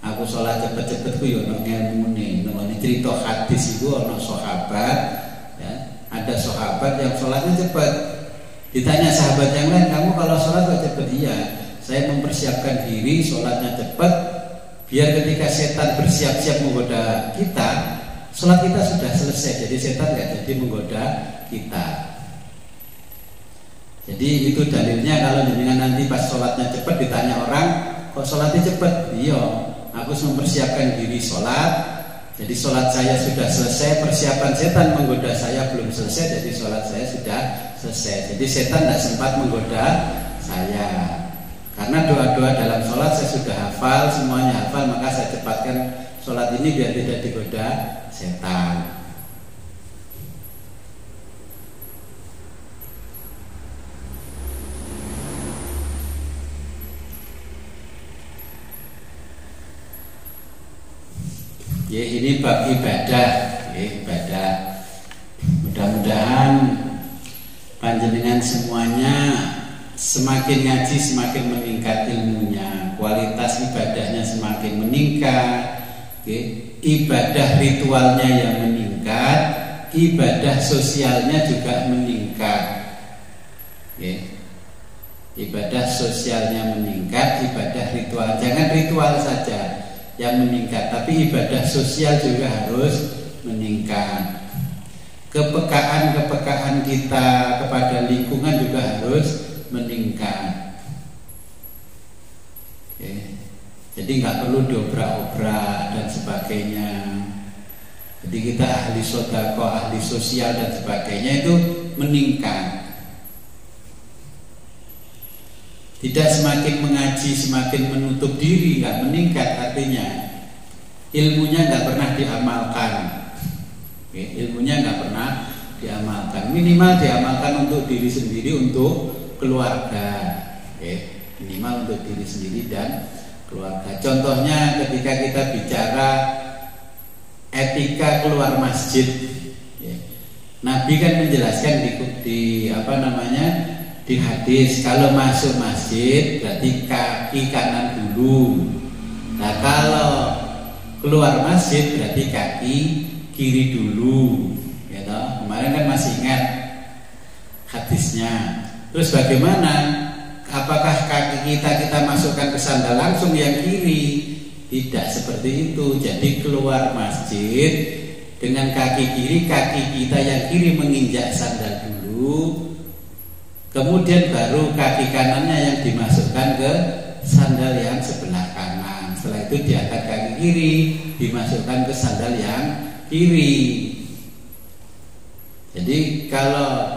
aku sholat cepet-cepet ku yo ono ngelmune. Ini cerita hadis itu ono sahabat, ya, ada sahabat yang sholatnya cepat. Ditanya sahabat yang lain, kamu kalau sholat kok cepet? Iya, saya mempersiapkan diri sholatnya cepat, biar ketika setan bersiap-siap menggoda kita, sholat kita sudah selesai, jadi setan nggak jadi menggoda kita. Jadi itu dalilnya kalau jenengan nanti pas sholatnya cepat ditanya orang, kok sholatnya cepat? Iya, aku mempersiapkan diri sholat, jadi sholat saya sudah selesai, persiapan setan menggoda saya belum selesai, jadi sholat saya sudah selesai. Jadi setan tidak sempat menggoda saya. Karena doa-doa dalam sholat saya sudah hafal, semuanya hafal, maka saya cepatkan sholat ini biar tidak digoda setan. Ya, ini bab ibadah, ya, ibadah. Mudah-mudahan panjenengan semuanya semakin ngaji semakin meningkat ilmunya, kualitas ibadahnya semakin meningkat, ya. Ibadah ritualnya yang meningkat, ibadah sosialnya juga meningkat, ya. Ibadah sosialnya meningkat, ibadah ritual, jangan ritual saja yang meningkat, tapi ibadah sosial juga harus meningkat. Kepekaan kita kepada lingkungan juga harus meningkat. Oke. Jadi nggak perlu diobrak-obrak dan sebagainya. Jadi kita ahli sodako, ahli sosial dan sebagainya itu meningkat. Tidak semakin mengaji semakin menutup diri, nggak meningkat, artinya ilmunya nggak pernah diamalkan. Oke, ilmunya nggak pernah diamalkan. Minimal diamalkan untuk diri sendiri, untuk keluarga. Oke, minimal untuk diri sendiri dan keluarga. Contohnya ketika kita bicara etika keluar masjid, ya, Nabi kan menjelaskan di di hadis, kalau masuk masjid berarti kaki kanan dulu. Nah, kalau keluar masjid berarti kaki kiri dulu. Ya toh? Kemarin kan masih ingat hadisnya. Terus bagaimana? Apakah kaki kita masukkan ke sandal langsung yang kiri? Tidak seperti itu. Jadi keluar masjid dengan kaki kaki kita yang kiri menginjak sandal dulu. Kemudian baru kaki kanannya yang dimasukkan ke sandal yang sebelah kanan. Setelah itu diangkat kaki kiri, dimasukkan ke sandal yang kiri. Jadi kalau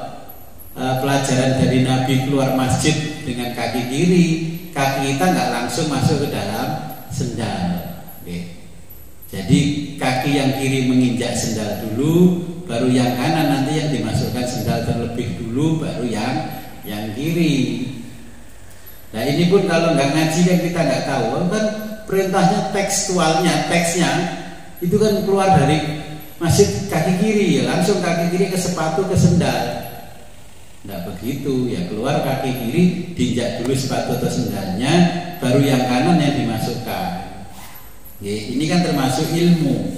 pelajaran dari Nabi keluar masjid dengan kaki kiri, kaki kita nggak langsung masuk ke dalam sandal. Jadi kaki yang kiri menginjak sandal dulu, baru yang kanan nanti yang dimasukkan sandal terlebih dulu, baru yang kiri. Nah ini pun kalau nggak ngaji kan kita nggak tahu kan, perintahnya tekstualnya, teksnya itu kan keluar dari masjid kaki kiri, ya langsung kaki kiri ke sepatu, ke sendal. Nggak begitu, ya keluar kaki kiri, diinjak dulu sepatu atau sendalnya, baru yang kanan yang dimasukkan. Ya, ini kan termasuk ilmu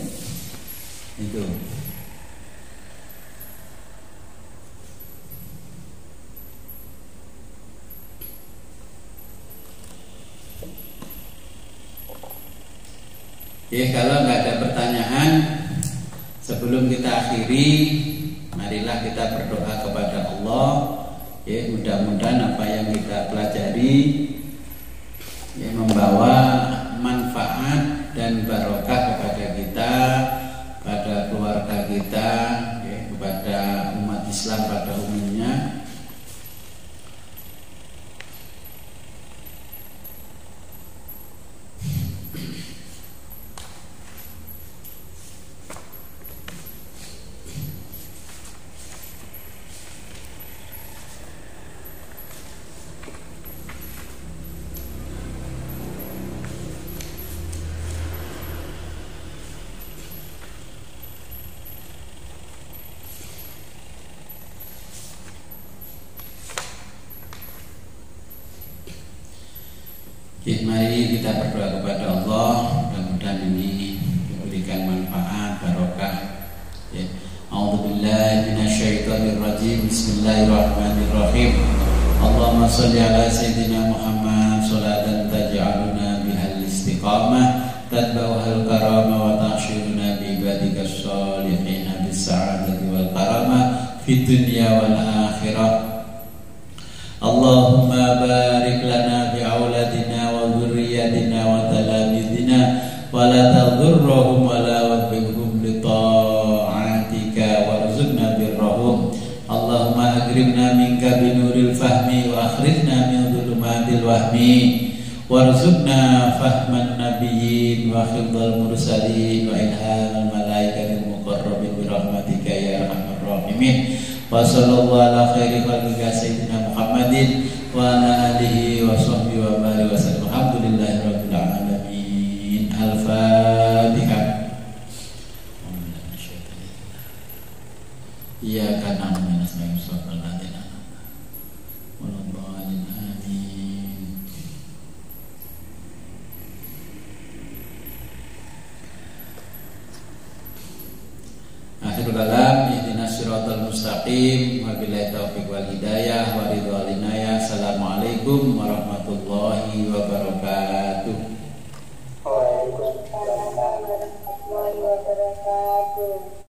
itu. Ya, kalau nggak ada pertanyaan, sebelum kita akhiri, marilah kita berdoa kepada Allah. Ya, mudah-mudahan apa yang kita pelajari ya, membawa manfaat dan barokah kepada kita, pada keluarga kita, ya, kepada umat Islam pada umumnya. Mari kita berdoa kepada Allah, mudah-mudahan ini memberikan manfaat barokah. Ya. A'udzubillahi minasyaitonirrajim. Bismillahirrahmanirrahim. Allahumma shalli ala sayyidina Muhammad sholatan taj'aluna bihal istiqamah tatba'uhal karamah wa ta'shiruna bi ibadika sholihin bis sa'adati wal karamah fid dunya wal akhirah. Allahumma barik lana fi auladina wa dzurriyyatina wa talamidina wa la tadhurruhum wa la wafiqhum li ta'atika warzuqna birrahum. Allahumma akrimna minka binuril fahmi wa akhrijna min dhulumatil wahmi warzuqna fahman nabiyyin wa khidmal mursalin wa ilhamal malaikatil muqarrabin bi rahmatika ya arhamar rahimin. Wa sallallahu ala khairi khalqika sayyidina Muhammadin wa ala alihi wa sahbihi wa barik wa sallam. Alhamdulillahi rabbil alamin. Al-Fatihah. Iyyaka na'budu wa iyyaka nasta'in. Amin. Akhirul kalam, ihdinas siratal mustaqim, wabillahi taufiq wal hidayah, wa ridwal inayah. Assalamualaikum warahmatullahi wabarakatuh.